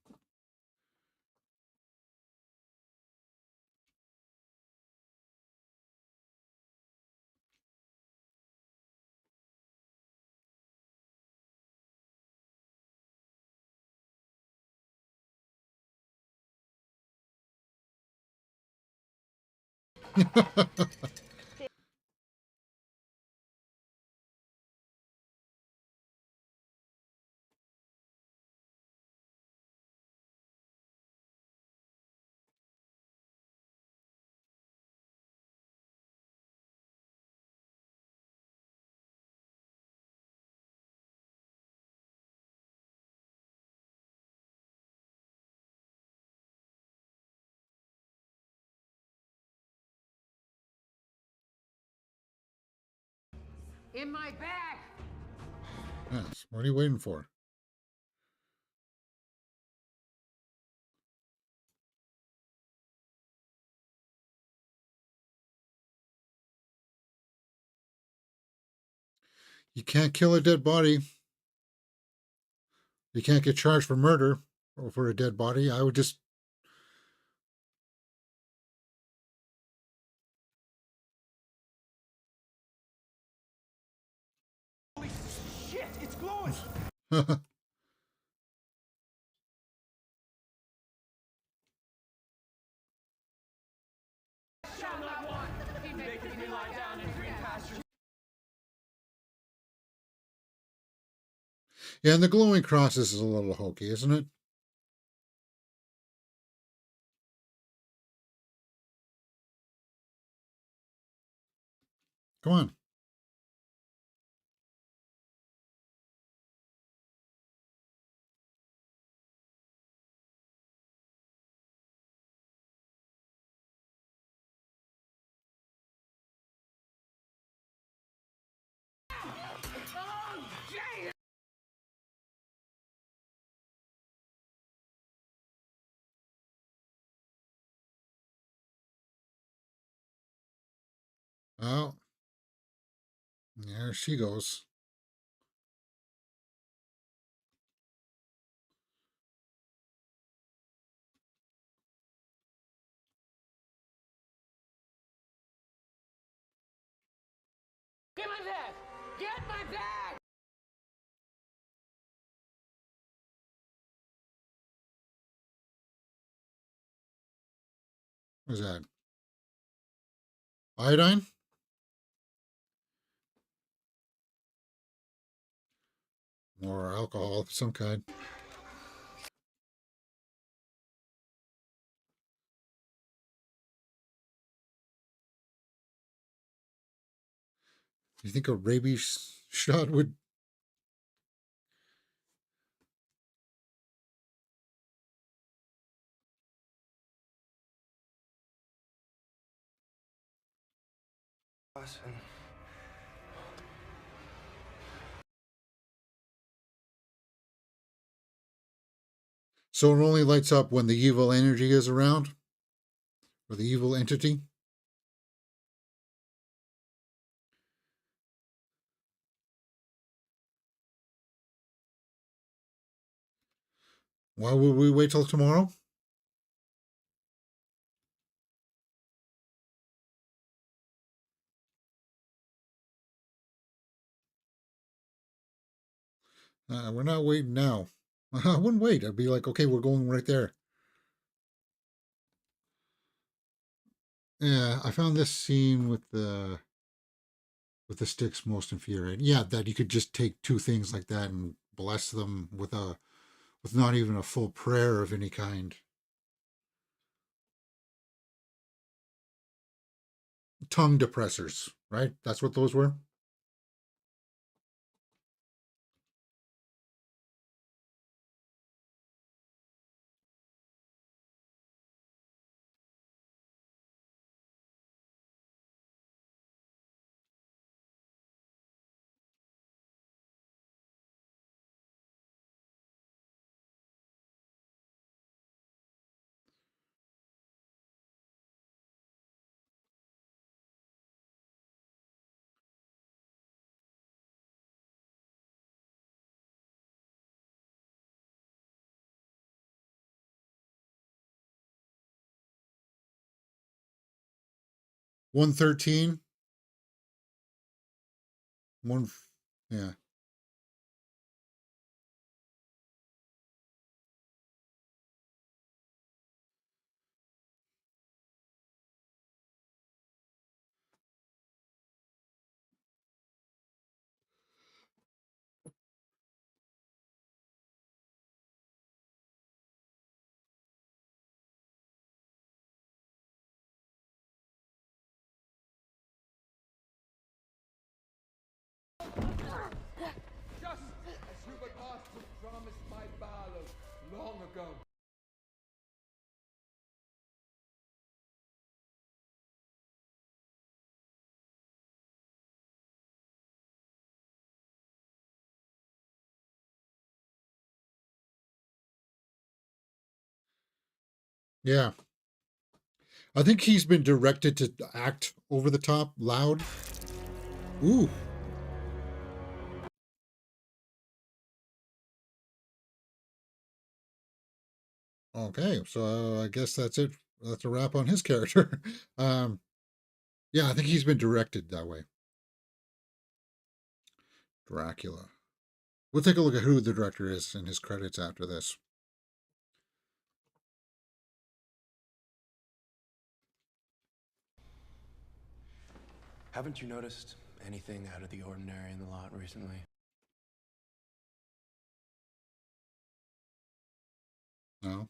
In my bag! Yes, what are you waiting for? You can't kill a dead body. You can't get charged for murder or for a dead body. I would just... Holy shit, it's glowing! Shall not want. He maketh me lie down in green pastures. Yeah, and the glowing crosses is a little hokey, isn't it? Come on. Oh, there she goes. Get my bag! Get my bag! What's that? Iodine? Or alcohol of some kind. You think a rabies shot would... So it only lights up when the evil energy is around? Or the evil entity? Why would we wait till tomorrow? We're not waiting now. I wouldn't wait. I'd be like, okay, we're going right there. Yeah, I found this scene with the sticks most infuriating. Yeah, that you could just take two things like that and bless them with not even a full prayer of any kind. Tongue depressors, right? That's what those were. One 13. One, yeah. Just as Hubert Marston promised my Barlow long ago. Yeah. I think he's been directed to act over the top, loud. Ooh. Okay, so I guess that's it. That's a wrap on his character. Yeah, I think he's been directed that way. Dracula. We'll take a look at who the director is and his credits after this. Haven't you noticed anything out of the ordinary in the lot recently? No.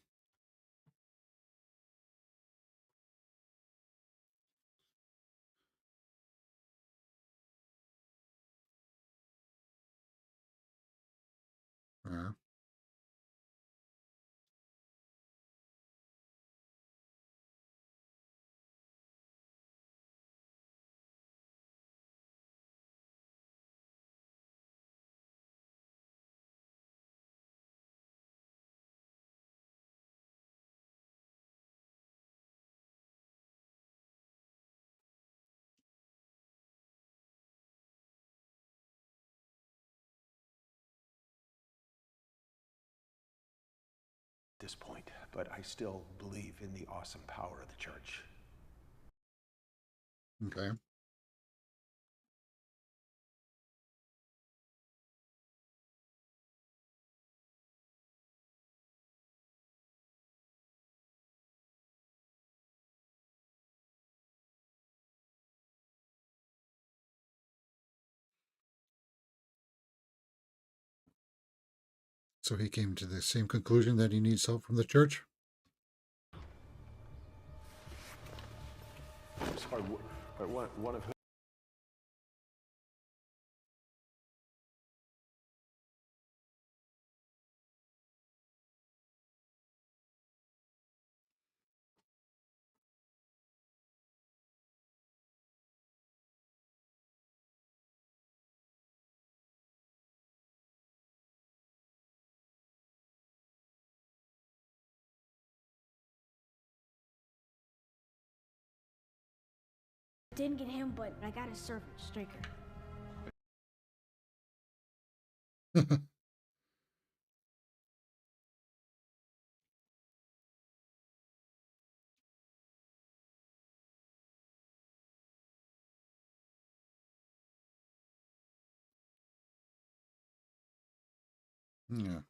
Yeah. This point, but I still believe in the awesome power of the church. Okay. So he came to the same conclusion that he needs help from the church. Sorry, one of who? Didn't get him, but I got his servant, Straker. Yeah.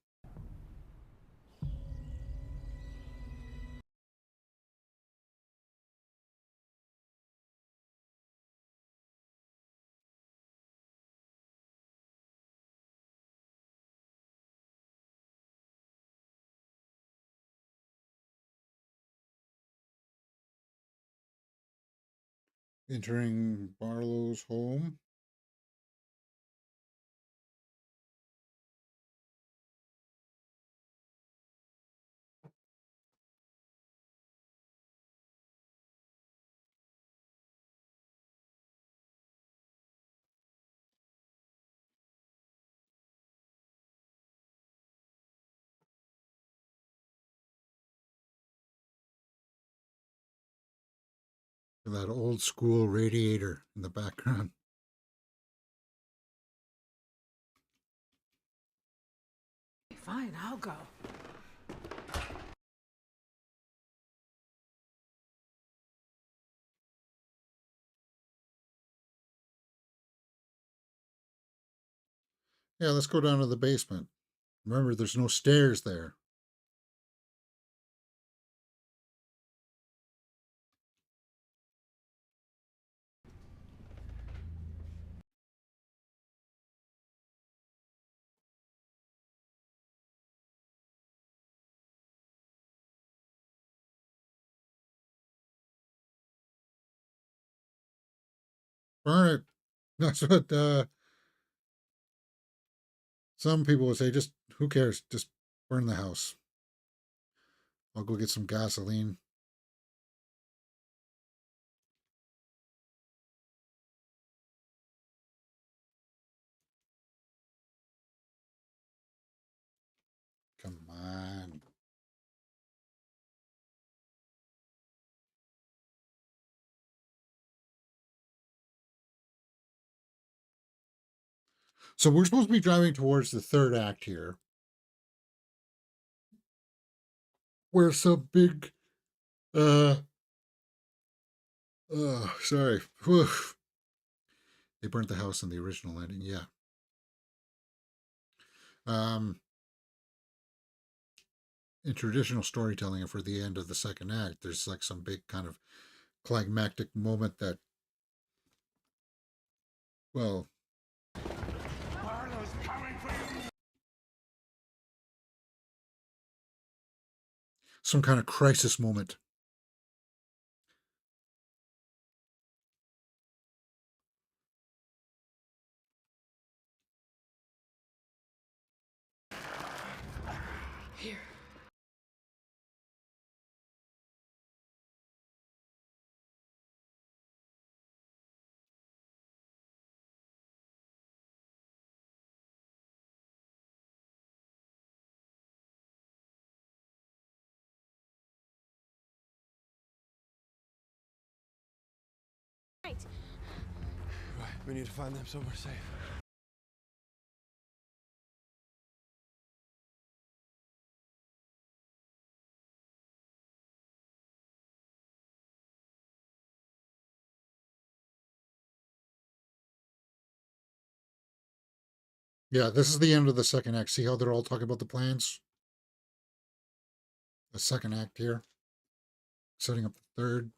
Entering Barlow's home. That old school radiator in the background. Fine, I'll go. Yeah, let's go down to the basement. Remember, there's no stairs there. Burn it. That's what some people would say. Just who cares? Just burn the house. I'll go get some gasoline. Come on. So we're supposed to be driving towards the third act here, where some big, sorry. Whew. They burnt the house in the original ending. Yeah. In traditional storytelling, for the end of the second act, there's like some big kind of climactic moment that, well, some kind of crisis moment. Here. Right. Right, we need to find them somewhere safe. Yeah, this is the end of the second act. See how they're all talking about the plans? The second act here, setting up the third.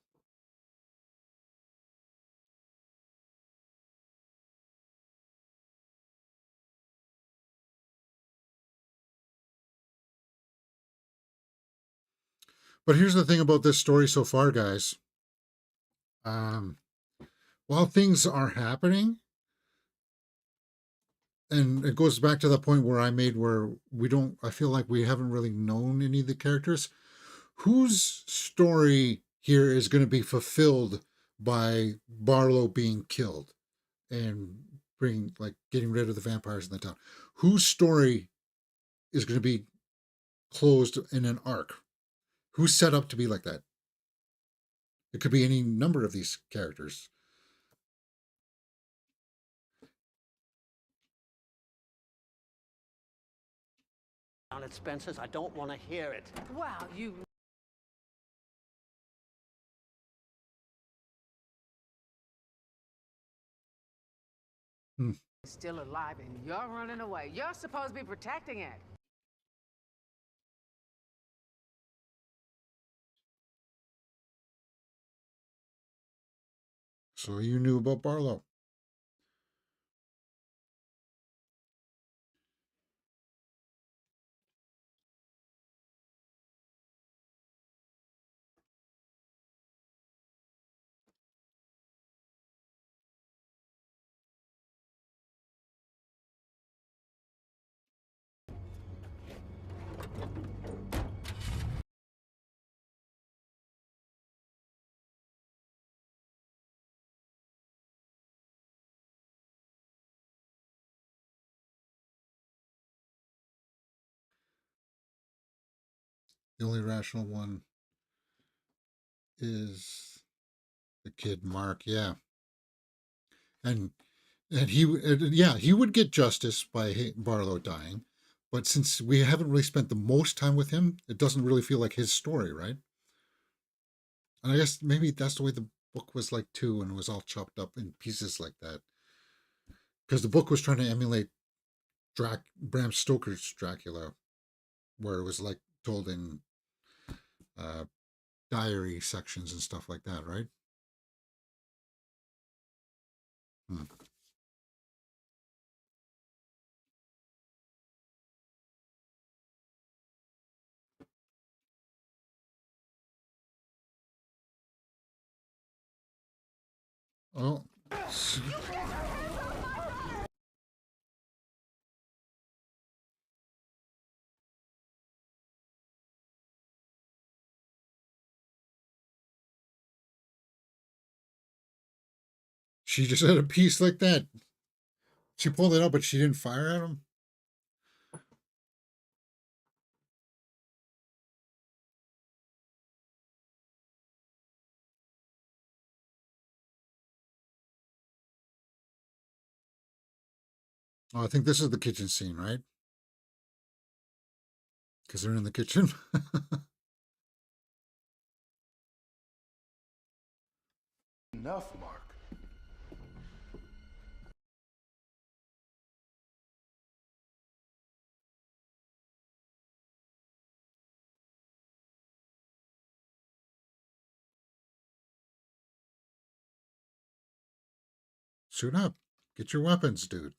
But here's the thing about this story so far, guys. While things are happening, and it goes back to the point where I made where I feel like we haven't really known any of the characters. Whose story here is going to be fulfilled by Barlow being killed and getting rid of the vampires in the town? Whose story is going to be closed in an arc? Who's set up to be like that? It could be any number of these characters. On it, Spencer's. I don't want to hear it. Wow, you... Still alive and you're running away. You're supposed to be protecting it. So you knew about Barlow. The only rational one is the kid Mark. Yeah, and he would get justice by Barlow dying, but since we haven't really spent the most time with him, it doesn't really feel like his story, right? And I guess maybe that's the way the book was like too, and it was all chopped up in pieces like that. Because the book was trying to emulate Bram Stoker's Dracula, where it was like told in uh, diary sections and stuff like that, right? Hmm. Oh, she just had a piece like that. She pulled it up, but she didn't fire at him. Oh, I think this is the kitchen scene, right? Because they're in the kitchen. Enough, Mark. Suit up. Get your weapons, dude.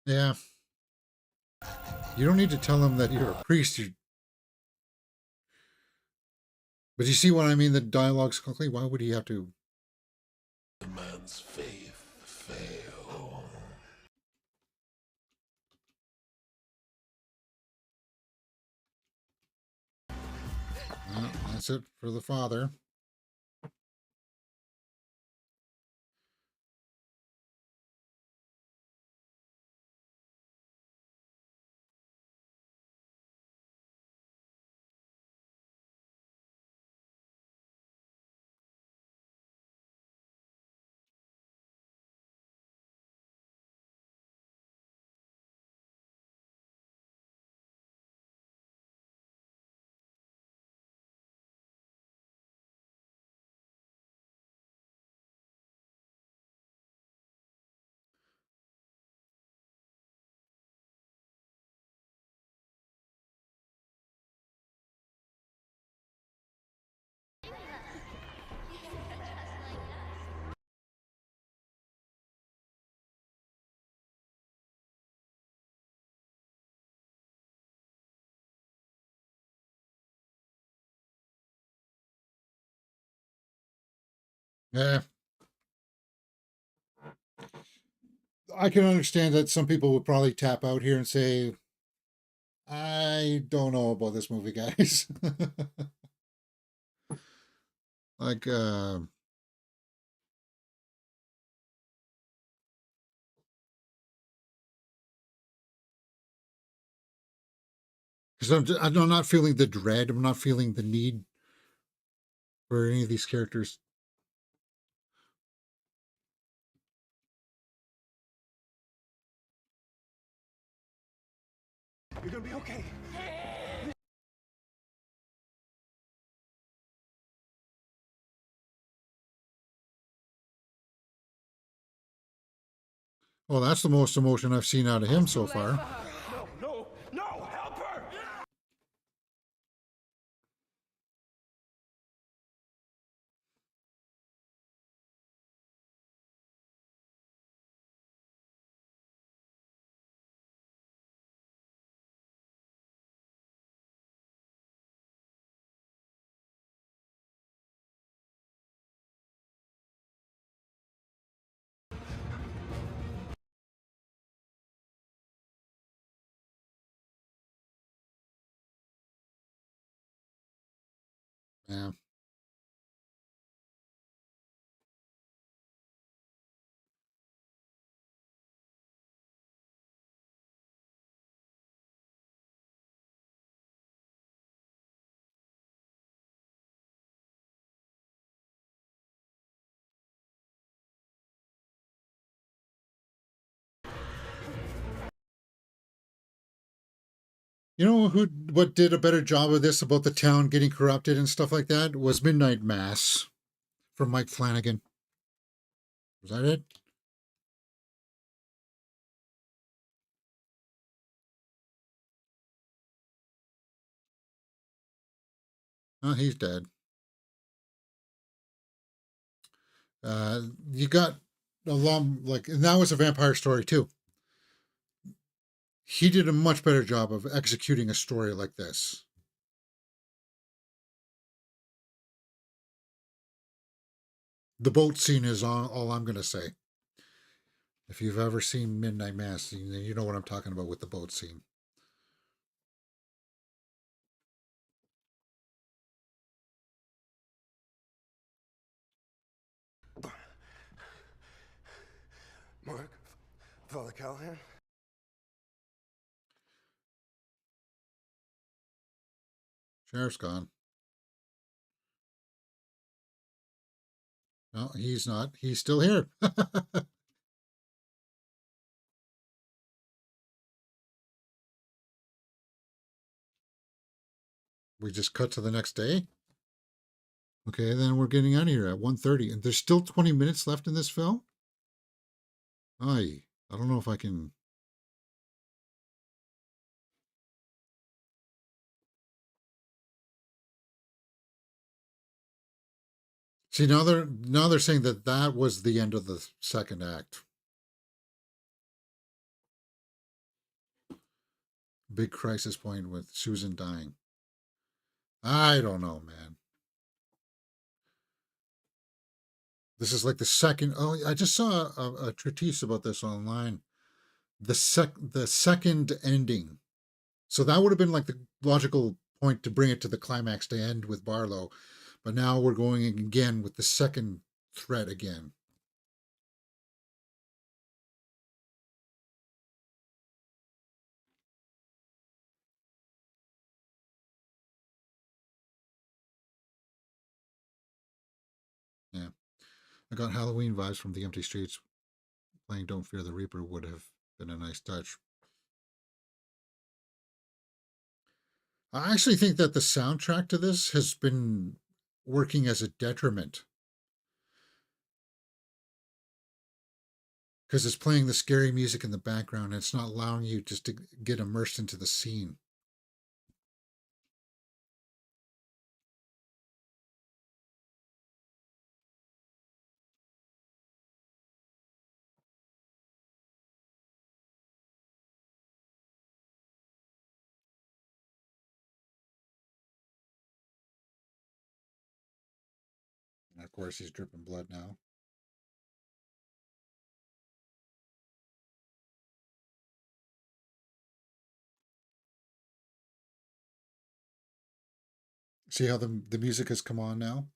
Yeah. You don't need to tell him that you're a priest. But you see what I mean? The dialogue's quickly. Why would he have to? The man's faith fail. That's it for the father. Yeah. I can understand that some people would probably tap out here and say, I don't know about this movie, guys. Like, because I'm not feeling the dread. I'm not feeling the need for any of these characters. You're gonna be okay. Well, that's the most emotion I've seen out of him so far. No, help her! Yeah. You know what did a better job of this about the town getting corrupted and stuff like that was Midnight Mass from Mike Flanagan. Was that it? Oh, he's dead. You got a long, like, and that was a vampire story too. He did a much better job of executing a story like this. The boat scene is all I'm going to say. If you've ever seen Midnight Mass, you know what I'm talking about with the boat scene. Mark? Father Callahan? Sheriff's gone. No, he's not. He's still here. We just cut to the next day. Okay, then we're getting out of here at 1:30, and there's still 20 minutes left in this film. I don't know if I can. See, now they're saying that was the end of the second act. Big crisis point with Susan dying. I don't know, man. This is like the second. Oh, I just saw a treatise about this online. The second ending. So that would have been like the logical point to bring it to the climax to end with Barlow, but now we're going again with the second threat again. Yeah, I got Halloween vibes from the Empty Streets. Playing Don't Fear the Reaper would have been a nice touch. I actually think that the soundtrack to this has been working as a detriment because it's playing the scary music in the background and it's not allowing you just to get immersed into the scene. And of course, he's dripping blood now. See how the music has come on now?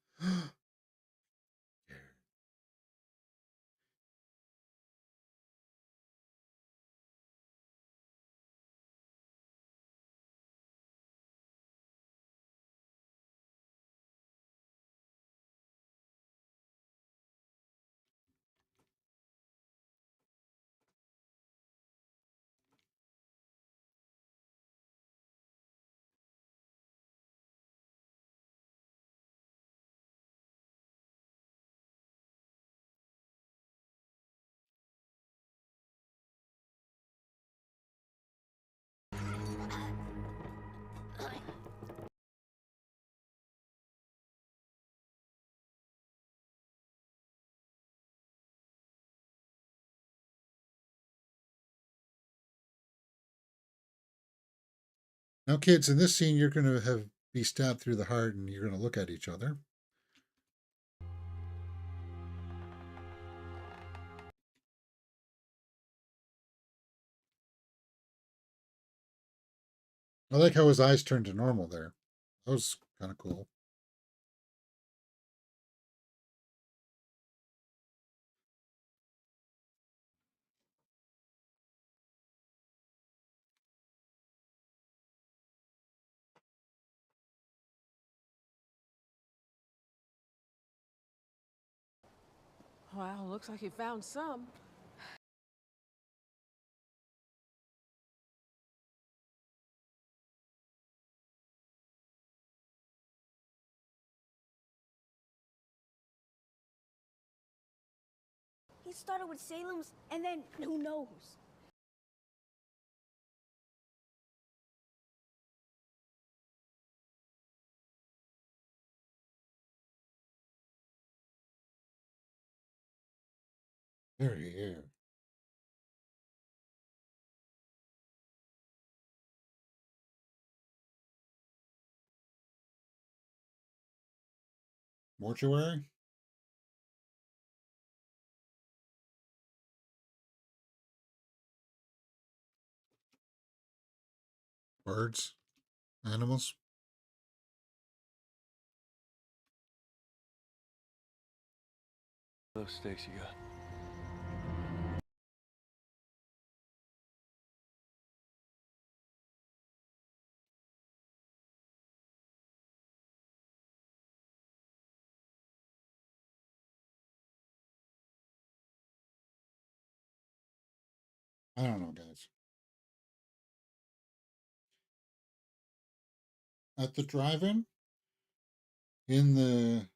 Now, kids, in this scene, you're going to be stabbed through the heart, and you're going to look at each other. I like how his eyes turned to normal there. That was kind of cool. Well, looks like you found some. He started with Salem's, and then who knows? There he is. Mortuary? Birds? Animals? Those stakes you got. I don't know, guys. At the drive-in? In the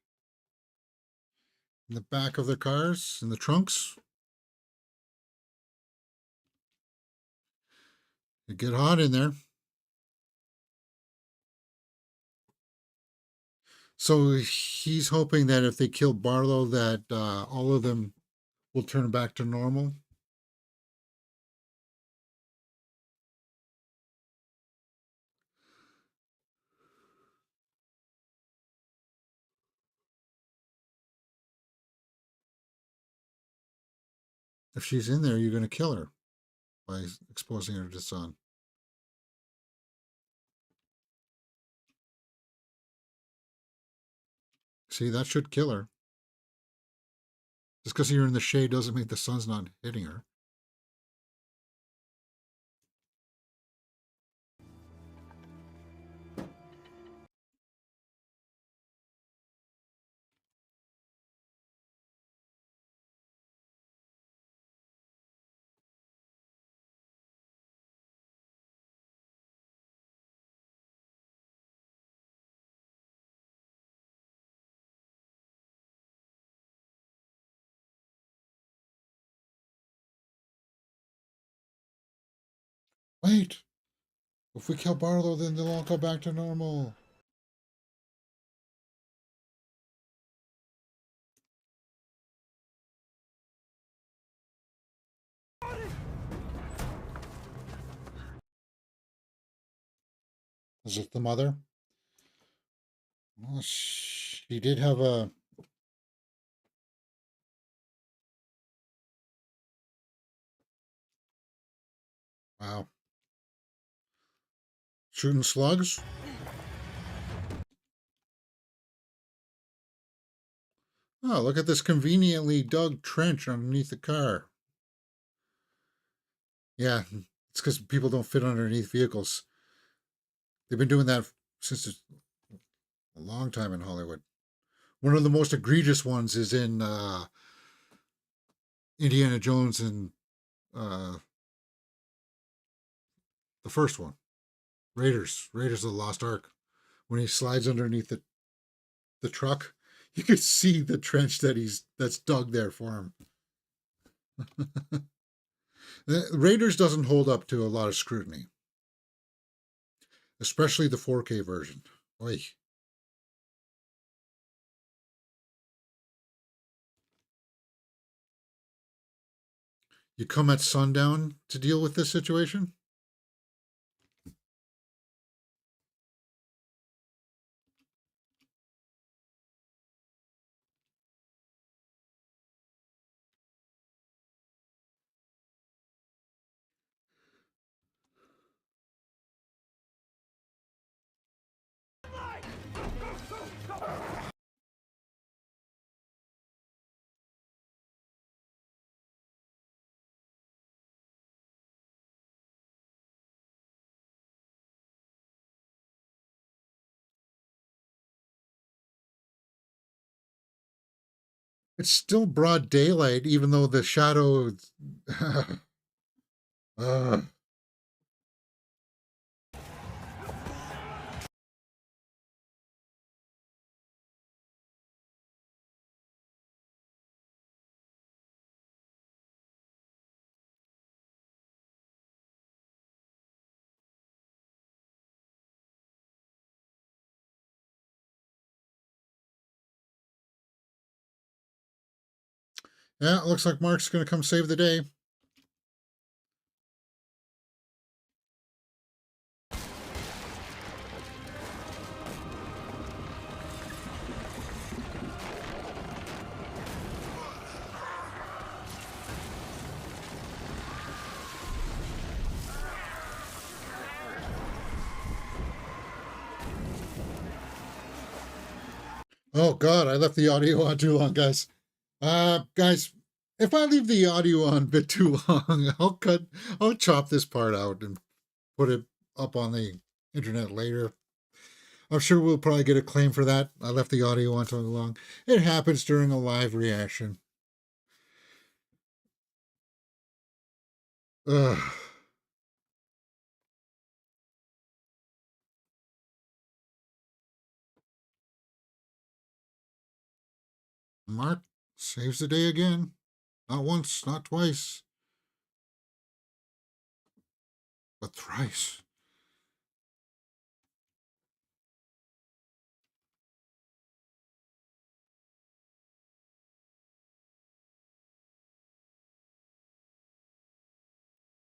back of the cars? In the trunks? It get hot in there. So he's hoping that if they kill Barlow, that all of them will turn back to normal. If she's in there, you're going to kill her by exposing her to the sun. See, that should kill her. Just because you're in the shade doesn't mean the sun's not hitting her. Wait! If we kill Barlow, then they'll all go back to normal. Is it the mother? Well, she did have a... Wow. Shooting slugs? Oh, look at this conveniently dug trench underneath the car. Yeah, it's because people don't fit underneath vehicles. They've been doing that since a long time in Hollywood. One of the most egregious ones is in Indiana Jones and uh, the first one, Raiders of the Lost Ark. When he slides underneath the truck, you could see the trench that's dug there for him. The Raiders doesn't hold up to a lot of scrutiny, especially the 4K version. Oy. You come at sundown to deal with this situation? It's still broad daylight, even though the shadow. Yeah, it looks like Mark's going to come save the day. Oh God, I left the audio on too long, guys. Guys, if I leave the audio on a bit too long, I'll chop this part out and put it up on the internet later. I'm sure we'll probably get a claim for that. I left the audio on too long. It happens during a live reaction. Ugh. Mark saves the day again. Not once, not twice, but thrice.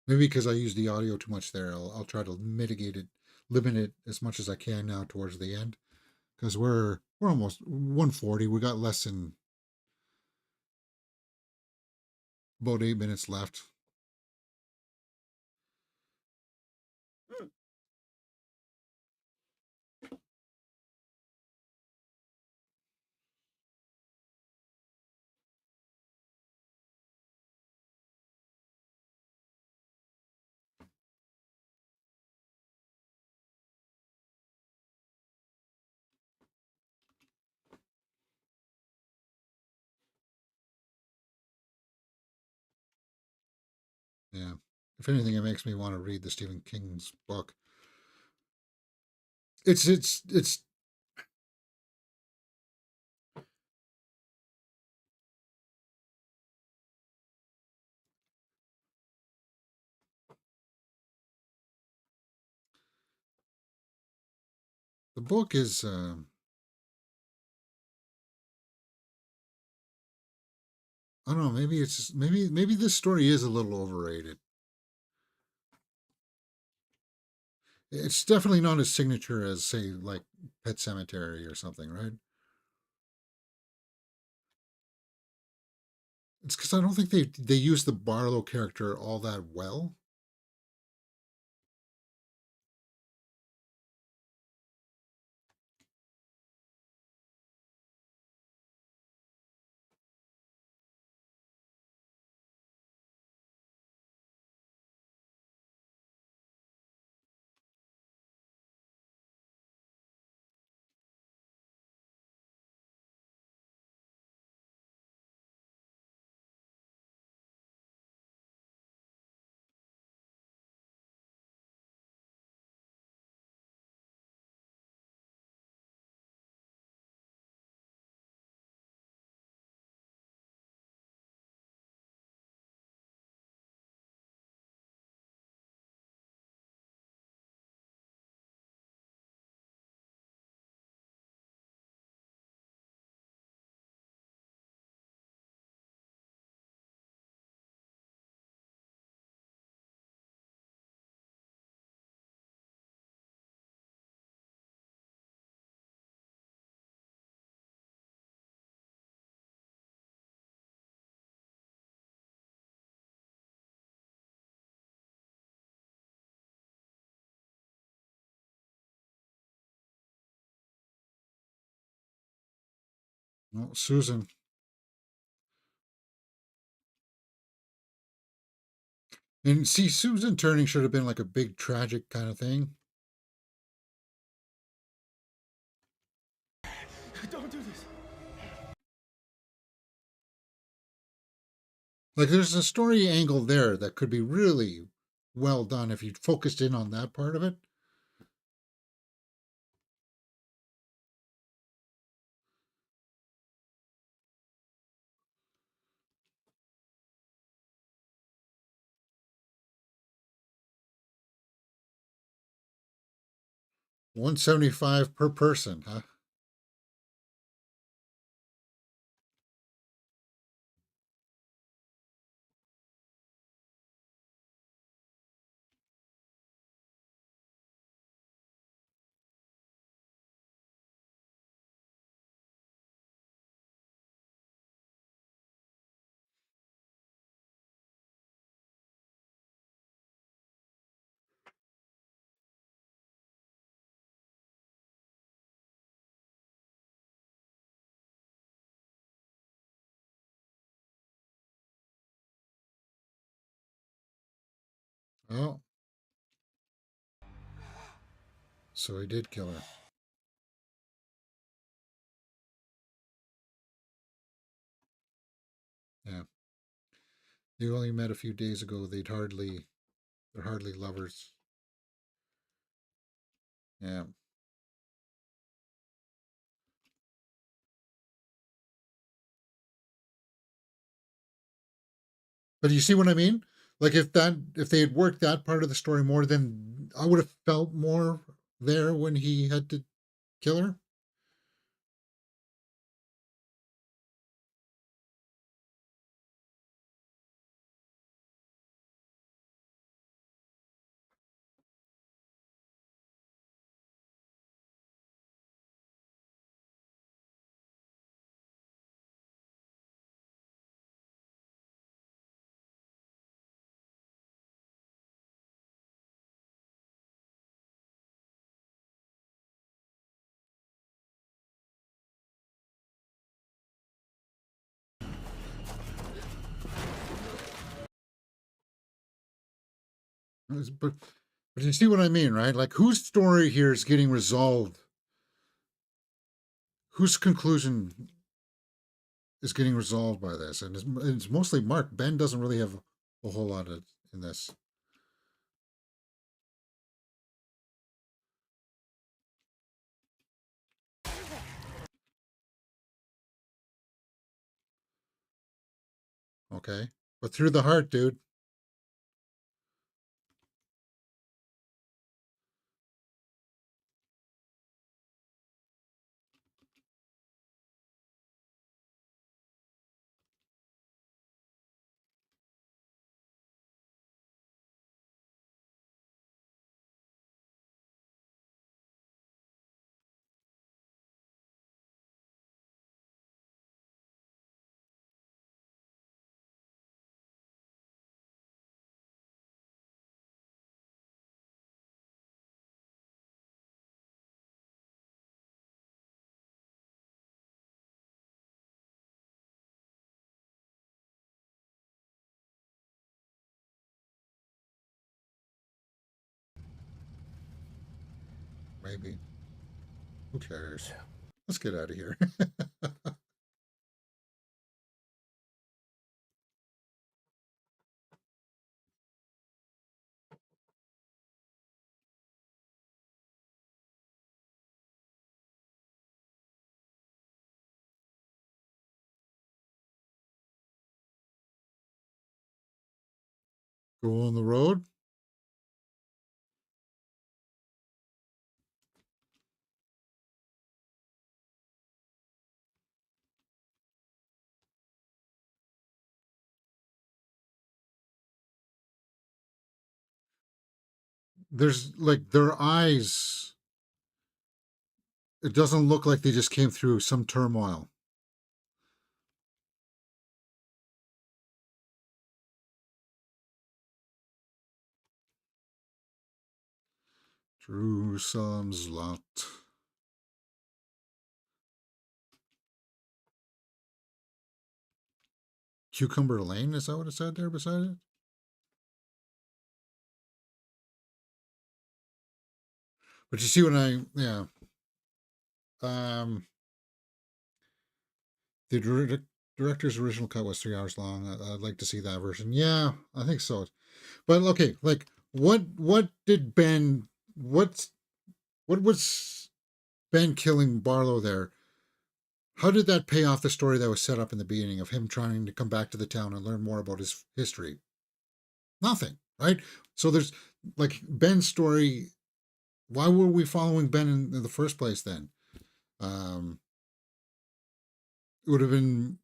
Maybe because I use the audio too much there, I'll try to mitigate it, limit it as much as I can now towards the end. Because we're almost 140. We got less than about 8 minutes left. Yeah. If anything, it makes me want to read the Stephen King's book. It's the book is I don't know, maybe it's just, maybe this story is a little overrated. It's definitely not as signature as, say, like Pet Cemetery or something, right? It's because I don't think they use the Barlow character all that well. Well, Susan. And see, Susan turning should have been like a big tragic kind of thing. Don't do this. Like there's a story angle there that could be really well done if you focused in on that part of it. $175 per person, huh? Oh, so he did kill her. Yeah. They only met a few days ago. They're hardly lovers. Yeah. But you see what I mean? Like if they had worked that part of the story more, then I would have felt more there when he had to kill her. But you see what I mean, right? Like whose story here is getting resolved? Whose conclusion is getting resolved by this? And it's mostly Mark. Ben doesn't really have a whole lot of in this. Okay. But through the heart, dude. Maybe. Who cares? Let's get out of here. Go on the road. There's like their eyes. It doesn't look like they just came through some turmoil. Jerusalem's lot. Cucumber Lane, is that what it said there beside it? But you see when yeah. Um, the director's original cut was 3 hours long. I'd like to see that version. Yeah, I think so. But okay, like what did Ben? What was Ben killing Barlow there? How did that pay off the story that was set up in the beginning of him trying to come back to the town and learn more about his history? Nothing, right? So there's like Ben's story. Why were we following Ben in the first place then? It would have been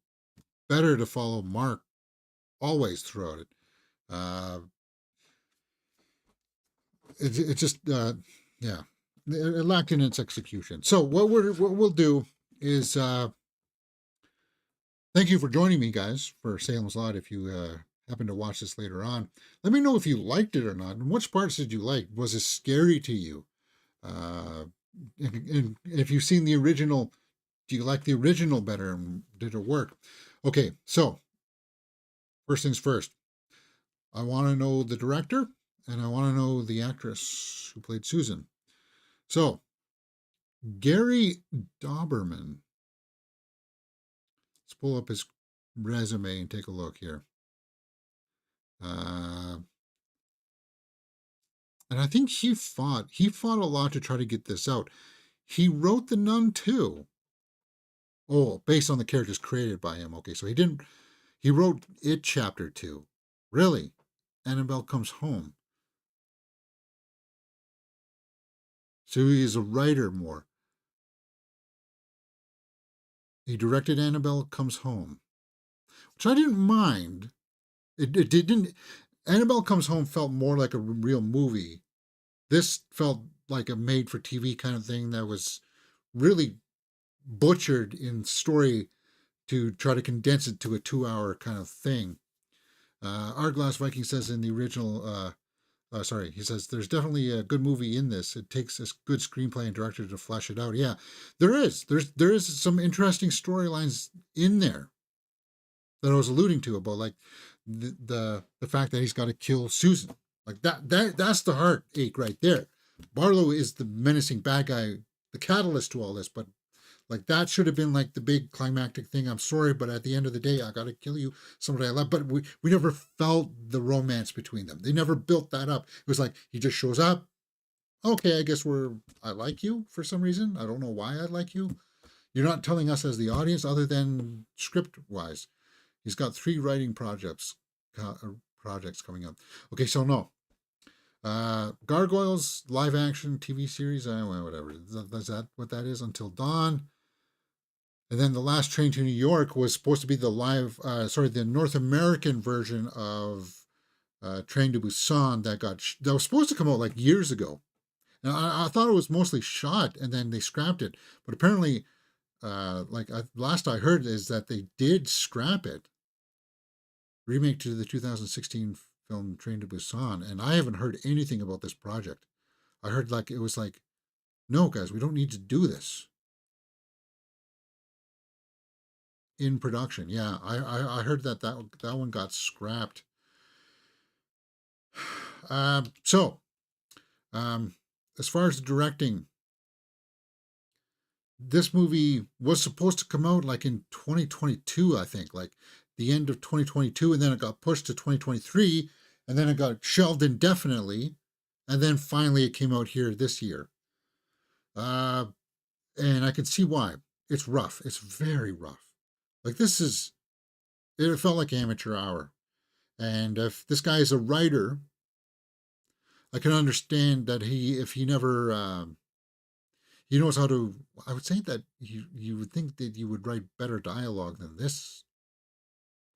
better to follow Mark always throughout it. It just yeah, it lacked in its execution. So what we'll do is thank you for joining me, guys, for Salem's Lot. If you happen to watch this later on, let me know if you liked it or not, and which parts did you like. Was it scary to you? And if you've seen the original, do you like the original better, and did it work? Okay, so first things first, I want to know the director, and I want to know the actress who played Susan. So, Gary Dauberman. Let's pull up his resume and take a look here. And I think he fought a lot to try to get this out. He wrote The Nun too. Oh, based on the characters created by him. Okay, so he wrote It Chapter 2. Really? Annabelle Comes Home. So he's a writer more. He directed Annabelle Comes Home, which I didn't mind. It didn't. Annabelle Comes Home felt more like a real movie. This felt like a made-for-TV kind of thing that was really butchered in story to try to condense it to a 2-hour kind of thing. Glass Viking says in the original, he says, there's definitely a good movie in this. It takes a good screenplay and director to flesh it out. Yeah, there is. There is some interesting storylines in there that I was alluding to about like the fact that he's got to kill Susan. Like that's the heartache right there. Barlow is the menacing bad guy, the catalyst to all this, but like that should have been like the big climactic thing. I'm sorry, but at the end of the day, I got to kill you, somebody I love. But we never felt the romance between them. They never built that up. It was like he just shows up. Okay, I guess I like you for some reason. I don't know why I like you. You're not telling us as the audience other than script wise. He's got 3 writing projects coming up. Okay, so no. Gargoyles live action TV series, whatever. Is that what that is? Until Dawn. And then The Last Train to New York was supposed to be the the North American version of Train to Busan that was supposed to come out like years ago. Now I thought it was mostly shot and then they scrapped it, but apparently, last I heard is that they did scrap it. Remake to the 2016 film Train to Busan, and I haven't heard anything about this project. I heard it was like, no guys, we don't need to do this. In production, yeah, I heard that one got scrapped. As far as the directing, this movie was supposed to come out like in 2022, I think, like the end of 2022, and then it got pushed to 2023, and then it got shelved indefinitely, and then finally it came out here this year. And I can see why. It's rough. It's very rough. Like it felt like amateur hour. And if this guy is a writer, I can understand that if he never, he knows how to, I would say that you would think that you would write better dialogue than this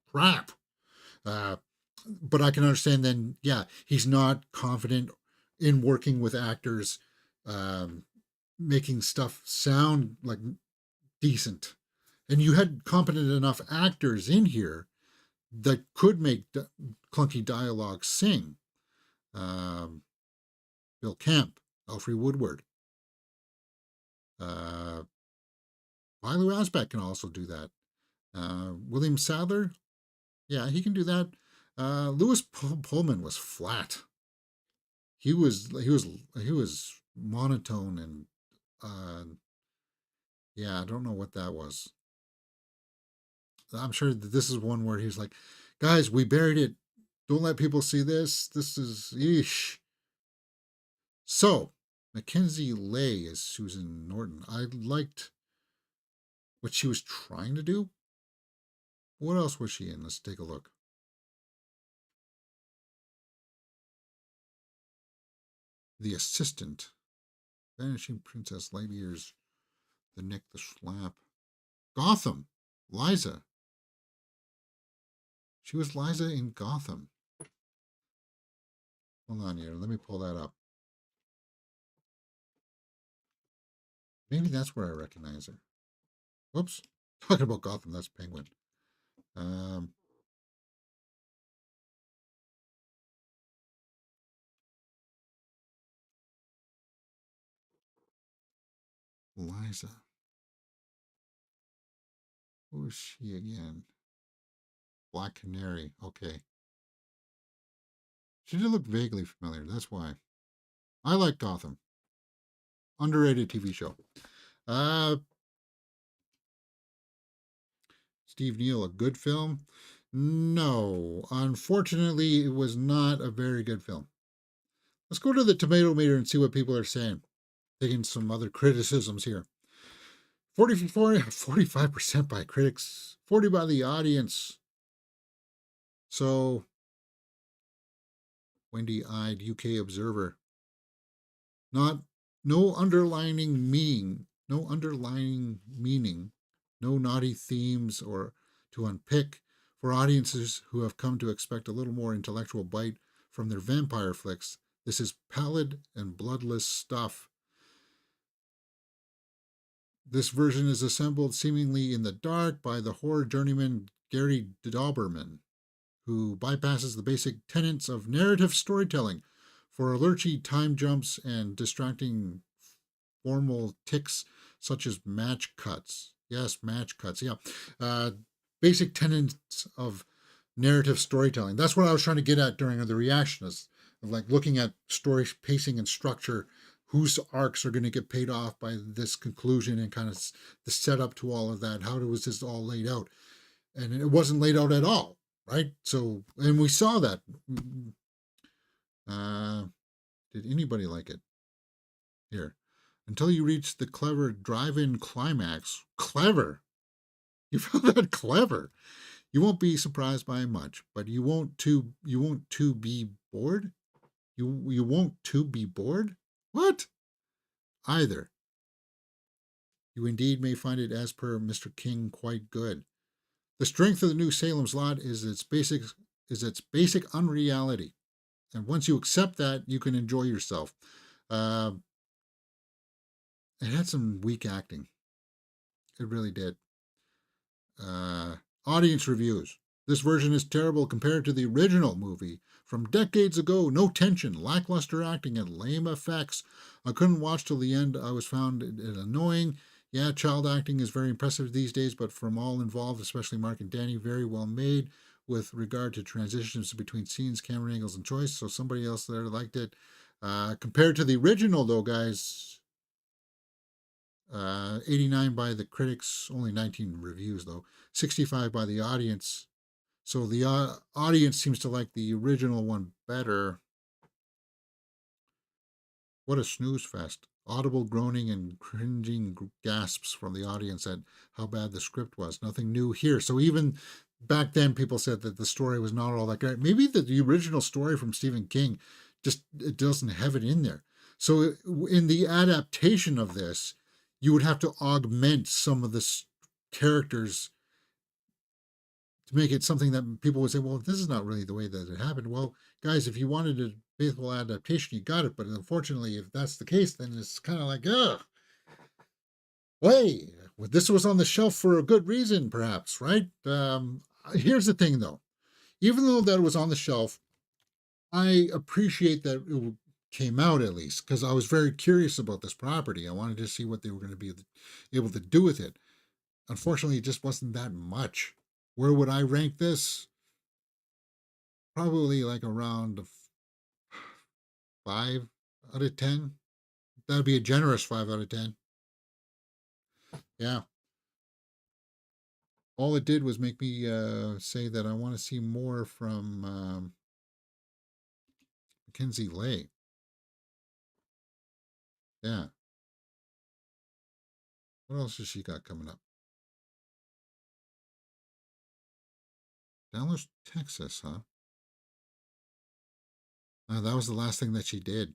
crap. But I can understand then, yeah, he's not confident in working with actors, making stuff sound like decent. And you had competent enough actors in here that could make clunky dialogue sing. Bill Kemp, Alfred Woodward. Milo Asbeck can also do that. William Sadler, yeah, he can do that. Lewis Pullman was flat. He was monotone and yeah, I don't know what that was. I'm sure that this is one where he's like, guys, we buried it. Don't let people see this. This is yeesh. So, Mackenzie Lay is Susan Norton. I liked what she was trying to do. What else was she in? Let's take a look. The Assistant. Vanishing Princess, Light Years, The Nick, The Slap. Gotham. Liza. She was Liza in Gotham. Hold on here. Let me pull that up. Maybe that's where I recognize her. Whoops. Talking about Gotham, that's Penguin. Liza. Who is she again? Black Canary. Okay. She did look vaguely familiar. That's why. I like Gotham. Underrated TV show. Steve Neal, a good film? No. Unfortunately, it was not a very good film. Let's go to the tomato meter and see what people are saying. Taking some other criticisms here. 45% by critics, 40% by the audience. So, Wendy-eyed UK observer. No underlining meaning, no naughty themes or to unpick for audiences who have come to expect a little more intellectual bite from their vampire flicks. This is pallid and bloodless stuff. This version is assembled seemingly in the dark by the horror journeyman Gary Dauberman, who bypasses the basic tenets of narrative storytelling for lurchy time jumps and distracting formal ticks such as match cuts. Yes, match cuts. Yeah. Basic tenets of narrative storytelling. That's what I was trying to get at during the reaction, is like looking at story pacing and structure, whose arcs are going to get paid off by this conclusion, and kind of the setup to all of that. How was this all laid out? And it wasn't laid out at all, right? So, and we saw that. Did anybody like it? Here. Until you reach the clever drive-in climax. Clever. You found that clever. You won't be surprised by much, but you won't to be bored. You won't to be bored. What? Either. You indeed may find it, as per Mr. King, quite good. The strength of the new Salem's Lot is its basic unreality, and once you accept that, you can enjoy yourself. It had some weak acting. It really did. Audience reviews. This version is terrible compared to the original movie from decades ago. No tension, lackluster acting, and lame effects. I couldn't watch till the end. I was found it annoying. Yeah, child acting is very impressive these days, but from all involved, especially Mark and Danny, very well made with regard to transitions between scenes, camera angles, and choice. So somebody else there liked it. Compared to the original, though, guys, 89 by the critics, only 19 reviews, though. 65 by the audience. So the audience seems to like the original one better. What a snooze fest. Audible groaning and cringing gasps from the audience at how bad the script was. Nothing new here. So even back then, people said that the story was not all that great. Maybe the original story from Stephen King just it doesn't have it in there. So in the adaptation of this, you would have to augment some of the characters to make it something that people would say, well, this is not really the way that it happened. Well, guys, if you wanted a faithful adaptation, you got it. But unfortunately, if that's the case, then it's kind of like, ugh. Wait, well, this was on the shelf for a good reason, perhaps, right? Here's the thing, though. Even though that was on the shelf, I appreciate that it came out at least, because I was very curious about this property. I wanted to see what they were going to be able to do with it. Unfortunately, it just wasn't that much. Where would I rank this? Probably like around 5 out of 10. That'd be a generous 5 out of 10. Yeah. all it did was make me say that I want to see more from Mackenzie Lay. Yeah. What else has she got coming up? Dallas, Texas, huh? That was the last thing that she did.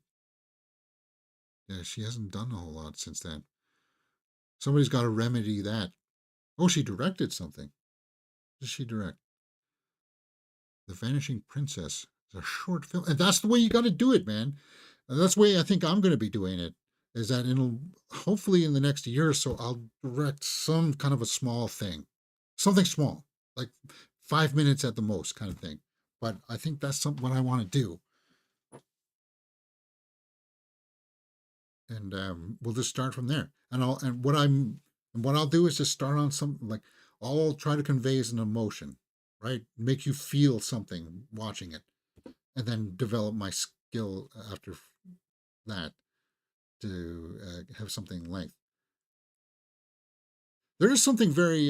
Yeah, she hasn't done a whole lot since then. Somebody's got to remedy that. Oh, she directed something. What did she direct? The Vanishing Princess. It's a short film. And that's the way you got to do it, man. And that's the way I think I'm going to be doing it. Is that hopefully in the next year or so, I'll direct some kind of a small thing. Something small. Like 5 minutes at the most kind of thing. But I think that's what I want to do. And we'll just start from there. And what I'll do is just start on something like all I'll try to convey is an emotion, right? Make you feel something watching it, and then develop my skill after that to have something length. There is something very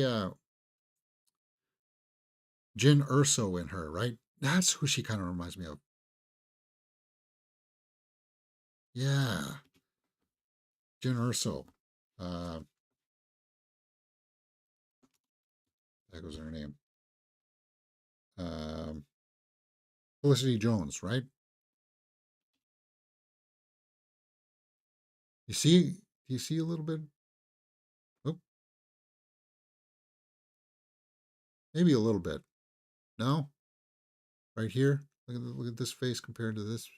Jyn Erso in her, right? That's who she kind of reminds me of. Yeah, Jyn Erso. That was her name. Felicity Jones, right? You see, do you see a little bit? Oh, maybe a little bit. No? Right here? Look at this face compared to this.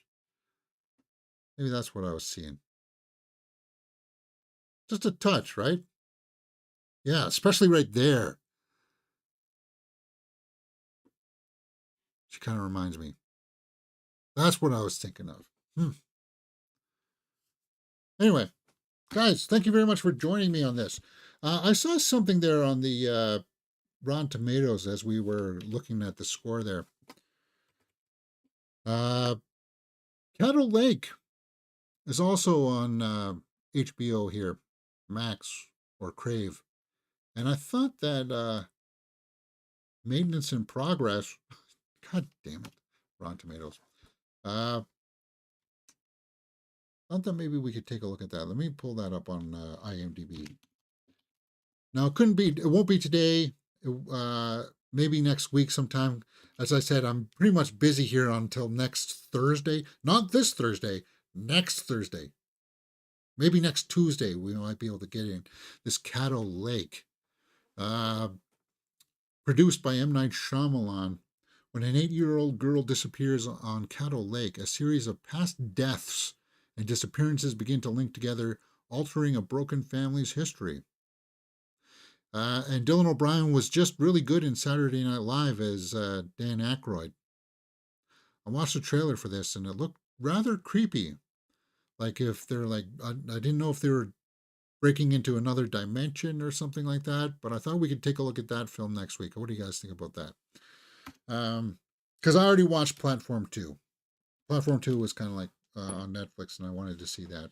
Maybe that's what I was seeing. Just a touch, right? Yeah, especially right there. She kind of reminds me. That's what I was thinking of. Anyway, guys, thank you very much for joining me on this. I saw something there on the Rotten Tomatoes as we were looking at the score there. Cattle Lake is also on HBO here, Max or Crave. And I thought that Maintenance in Progress, God damn it, Rotten Tomatoes. Thought that maybe we could take a look at that. Let me pull that up on IMDb. Now, it won't be today. Maybe next week sometime. As I said, I'm pretty much busy here until next Thursday. Not this Thursday, next Thursday. Maybe next Tuesday we might be able to get in this Caddo Lake. Produced by M. Night Shyamalan. When an 8-year-old girl disappears on Caddo Lake, a series of past deaths and disappearances begin to link together, altering a broken family's history. And Dylan O'Brien was just really good in Saturday Night Live as Dan Aykroyd. I watched the trailer for this and it looked rather creepy. Like if they're like, I didn't know if they were breaking into another dimension or something like that, but I thought we could take a look at that film next week. What do you guys think about that? Because I already watched Platform 2. Platform 2 was kind of like on Netflix, and I wanted to see that.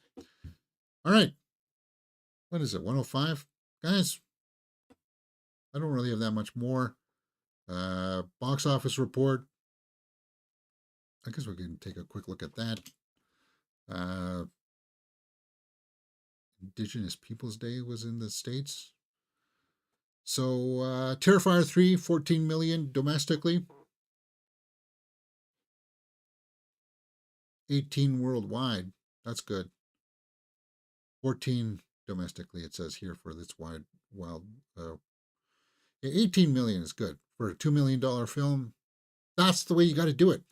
All right. What is it, 105? Guys, I don't really have that much more. Box office report. I guess we can take a quick look at that. Indigenous Peoples Day was in the States. So Terrifier 3, 14 million domestically. 18 worldwide. That's good. 14 domestically, it says here for this wild. 18 million is good for a $2 million film. That's the way you got to do it.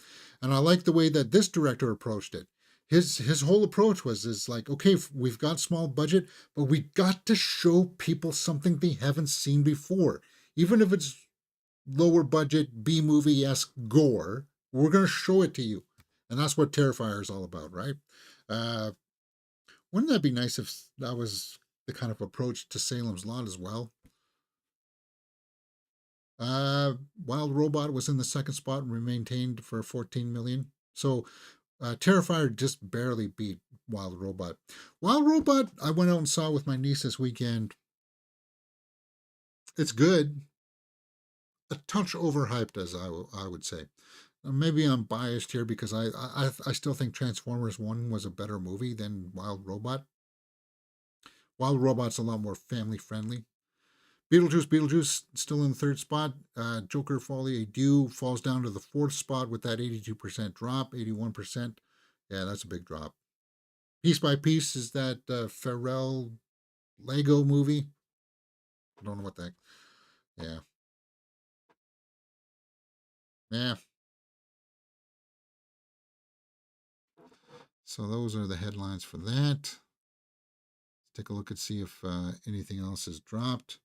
And I like the way that this director approached it. His whole approach was like, okay, we've got small budget, but we got to show people something they haven't seen before. Even if it's lower budget, B-movie-esque gore, we're going to show it to you. And that's what Terrifier is all about, right? Wouldn't that be nice if that was the kind of approach to Salem's Lot as well? Wild Robot was in the second spot and maintained for 14 million. So Terrifier just barely beat Wild Robot. Wild Robot, I went out and saw with my niece this weekend. It's good. a touch overhyped, as I would say. Maybe I'm biased here because I still think Transformers 1 was a better movie than Wild Robot. Wild Robot's a lot more family friendly. Beetlejuice still in the third spot. Joker Folie à Deux falls down to the fourth spot with that 82% drop, 81%. Yeah, that's a big drop. Piece by Piece is that Pharrell Lego movie. I don't know what that. Yeah. Yeah. So those are the headlines for that. Let's take a look and see if anything else has dropped.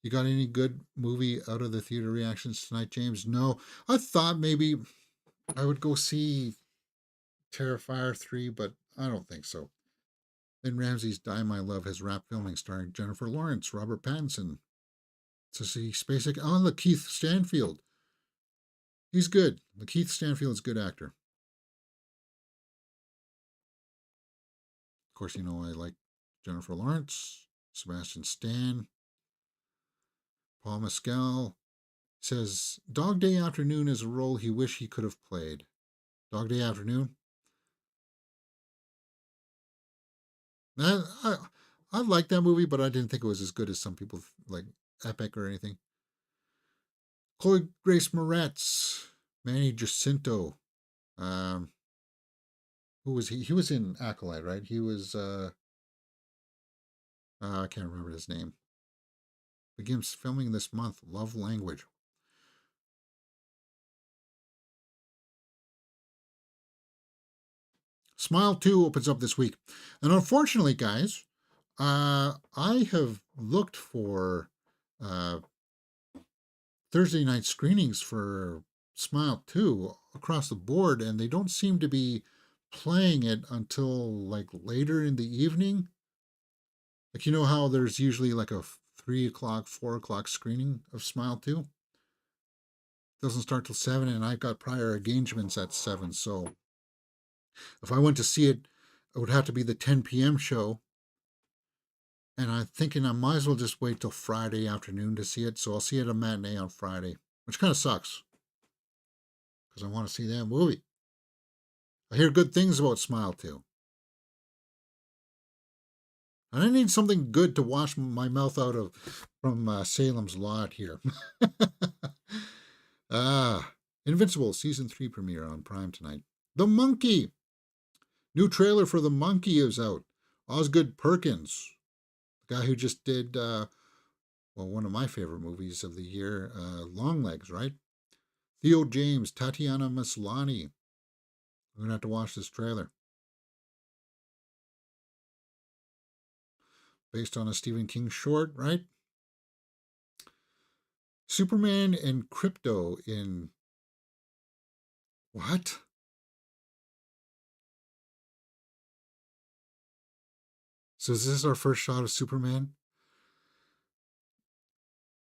You got any good movie out of the theater reactions tonight, James? No. I thought maybe I would go see Terrifier 3, but I don't think so. Then Ramsey's Die My Love has wrapped filming, starring Jennifer Lawrence, Robert Pattinson, Sissy Spacek, oh, Keith Stanfield. He's good. Keith Stanfield's a good actor. Of course, you know I like Jennifer Lawrence, Sebastian Stan, Paul Mescal. Says Dog Day Afternoon is a role he wished he could have played. Dog Day Afternoon. I liked that movie, but I didn't think it was as good as some people like Epic or anything. Chloe Grace Moretz, Manny Jacinto. Who was he? He was in Acolyte, right? He was I can't remember his name. Begins filming this month. Love Language. Smile 2 opens up this week. And unfortunately, guys, I have looked for Thursday night screenings for Smile 2 across the board, and they don't seem to be playing it until like later in the evening. Like, you know how there's usually like a 3 o'clock, 4 o'clock screening of Smile 2? Doesn't start till 7, and I've got prior engagements at 7, so if I went to see it, it would have to be the 10 p.m. show. And I'm thinking I might as well just wait till Friday afternoon to see it. So I'll see it at a matinee on Friday, which kind of sucks because I want to see that movie. I hear good things about Smile 2. And I need something good to wash my mouth out of from Salem's Lot here. Invincible Season 3 premiere on Prime tonight. The Monkey. New trailer for The Monkey is out. Osgood Perkins, the guy who just did, one of my favorite movies of the year, Longlegs, right? Theo James, Tatiana Maslany. We're going to have to watch this trailer. Based on a Stephen King short, right? Superman and Crypto in... What? So is this our first shot of Superman?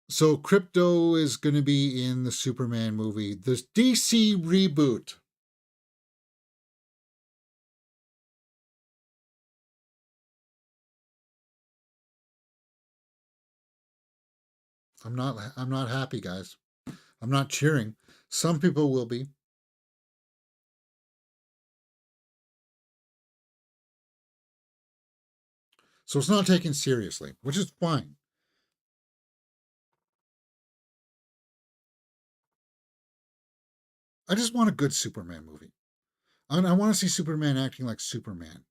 So Crypto is going to be in the Superman movie. This DC reboot. I'm not happy, guys. I'm not cheering. Some people will be. So it's not taken seriously, which is fine. I just want a good Superman movie. I want to see Superman acting like Superman.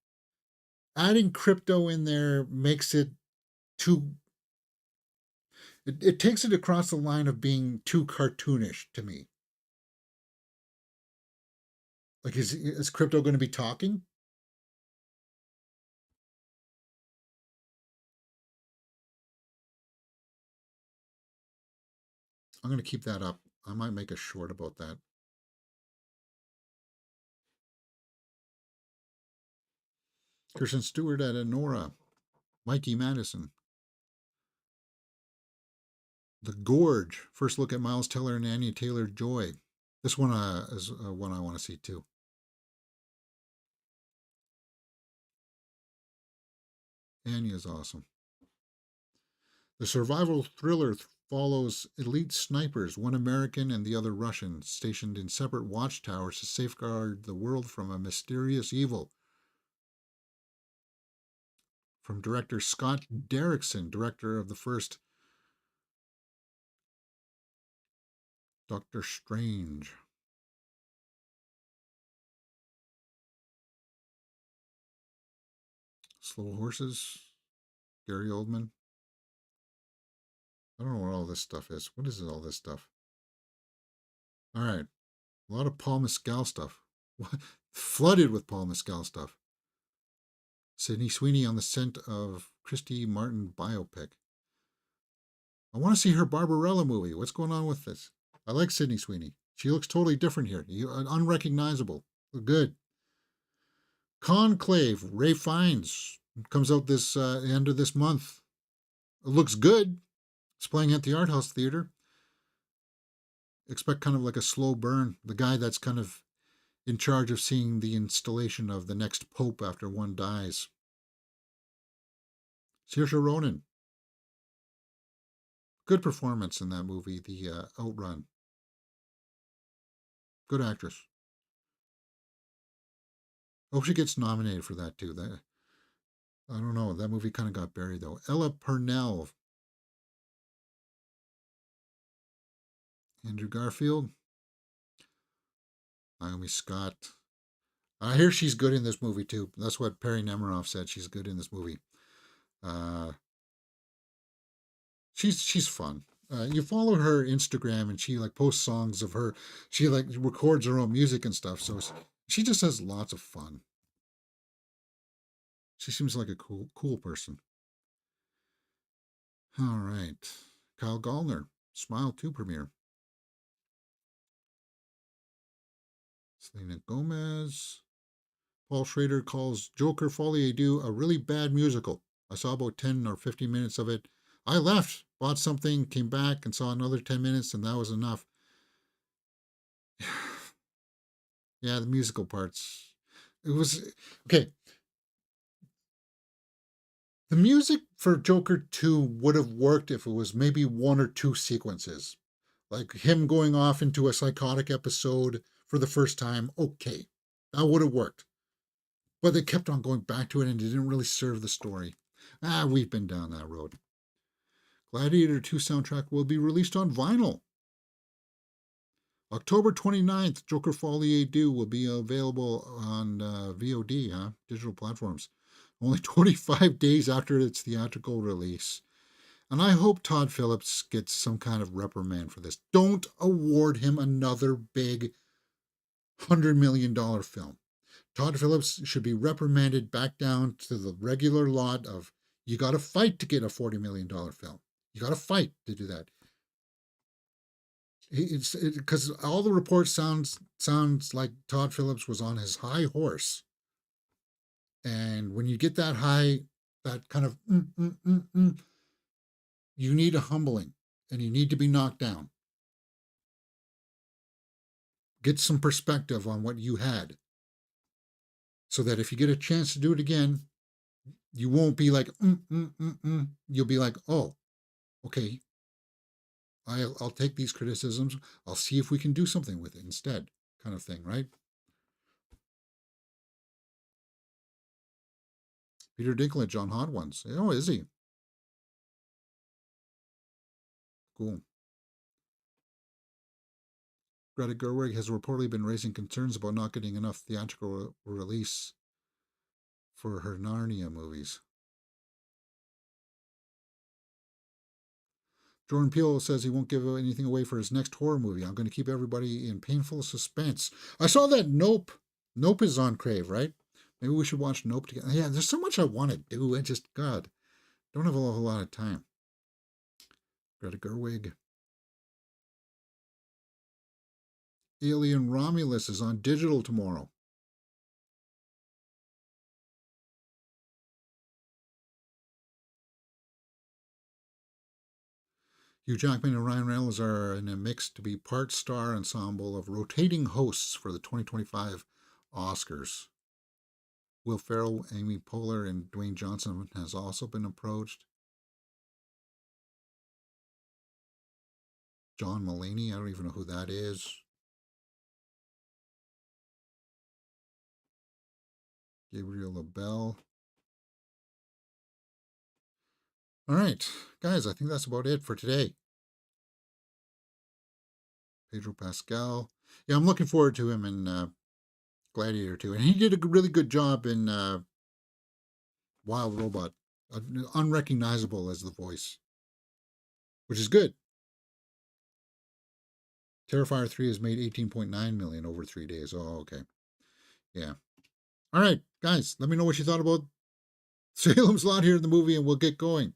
Adding Crypto in there makes it too... It takes it across the line of being too cartoonish to me. Like, is Crypto going to be talking? I'm going to keep that up. I might make a short about that. Kirsten Stewart at Nora. Mikey Madison. The Gorge. First look at Miles Teller and Anya Taylor-Joy. This one is one I want to see too. Anya's awesome. The survival thriller follows elite snipers, one American and the other Russian, stationed in separate watchtowers to safeguard the world from a mysterious evil. From director Scott Derrickson, director of the first Doctor Strange. Slow Horses, Gary Oldman. I don't know what all this stuff is. What is all this stuff? All right. A lot of Paul Mescal stuff. Flooded with Paul Mescal stuff. Sydney Sweeney on the scent of Christy Martin biopic. I want to see her Barbarella movie. What's going on with this? I like Sydney Sweeney. She looks totally different here. Unrecognizable. Good. Conclave, Ray Fiennes, comes out this end of this month. It looks good. It's playing at the Art House Theater. Expect kind of like a slow burn. The guy that's kind of in charge of seeing the installation of the next pope after one dies. Saoirse Ronan. Good performance in that movie, The Outrun. Good actress. Hope she gets nominated for that too. I don't know. That movie kind of got buried though. Ella Purnell. Andrew Garfield. Naomi Scott. I hear she's good in this movie too. That's what Perry Nemiroff said. She's good in this movie. She's fun. You follow her Instagram and she like posts songs of her. She like records her own music and stuff. So she just has lots of fun. She seems like a cool person. All right. Kyle Gallner, Smile 2 premiere. Selena Gomez. Paul Schrader calls Joker Folie à Deux a really bad musical. I saw about 10 or 15 minutes of it. I left, bought something, came back and saw another 10 minutes, and that was enough. Yeah, the musical parts. It was okay. The music for Joker 2 would have worked if it was maybe one or two sequences. Like him going off into a psychotic episode for the first time. Okay, that would have worked. But they kept on going back to it and it didn't really serve the story. We've been down that road. Gladiator 2 soundtrack will be released on vinyl. October 29th, Joker Folie à Deux will be available on VOD, digital platforms. Only 25 days after its theatrical release. And I hope Todd Phillips gets some kind of reprimand for this. Don't award him another big $100 million film. Todd Phillips should be reprimanded back down to the regular lot of, you got to fight to get a $40 million film. You got to fight to do that. Because all the reports sounds like Todd Phillips was on his high horse. And when you get that high, that kind of, you need a humbling and you need to be knocked down. Get some perspective on what you had. So that if you get a chance to do it again, you won't be like, You'll be like, oh, okay, I'll take these criticisms. I'll see if we can do something with it instead, kind of thing, right? Peter Dinklage on Hot Ones. Oh, is he? Cool. Greta Gerwig has reportedly been raising concerns about not getting enough theatrical release for her Narnia movies. Jordan Peele says he won't give anything away for his next horror movie. I'm going to keep everybody in painful suspense. I saw that Nope. Nope is on Crave, right? Maybe we should watch Nope together. Yeah, there's so much I want to do. I just, God, don't have a whole lot of time. Greta Gerwig. Alien Romulus is on digital tomorrow. Hugh Jackman and Ryan Reynolds are in a mix to be part star ensemble of rotating hosts for the 2025 Oscars. Will Ferrell, Amy Poehler, and Dwayne Johnson has also been approached. John Mulaney. I don't even know who that is. Gabriel LaBelle. All right, guys, I think that's about it for today. Pedro Pascal. Yeah, I'm looking forward to him in Gladiator 2. And he did a really good job in Wild Robot. Unrecognizable as the voice, which is good. Terrifier 3 has made 18.9 million over 3 days. Oh, okay. Yeah. All right, guys, let me know what you thought about Salem's Lot here in the movie, and we'll get going.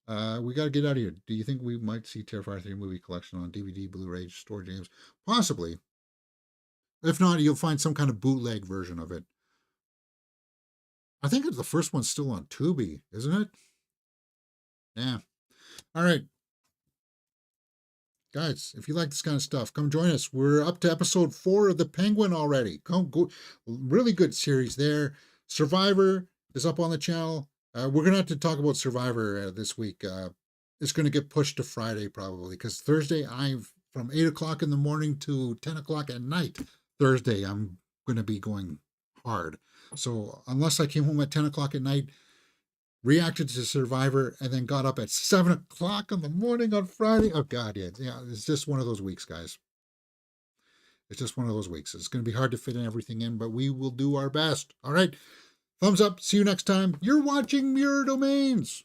We got to get out of here. Do you think we might see Terrifier 3 movie collection on DVD, Blu-ray, Store James? Possibly. If not, you'll find some kind of bootleg version of it. I think the first one's still on Tubi, isn't it? Yeah. All right. Guys, if you like this kind of stuff, come join us. We're up to episode 4 of The Penguin already. Go. Really good series there. Survivor is up on the channel. We're going to have to talk about Survivor this week. It's going to get pushed to Friday probably, because Thursday, from 8 o'clock in the morning to 10 o'clock at night, Thursday, I'm going to be going hard. So unless I came home at 10 o'clock at night, reacted to Survivor, and then got up at 7 o'clock in the morning on Friday. Oh, God, yeah. It's just one of those weeks, guys. It's just one of those weeks. It's going to be hard to fit everything in, but we will do our best. All right. Thumbs up. See you next time. You're watching Mirror Domains.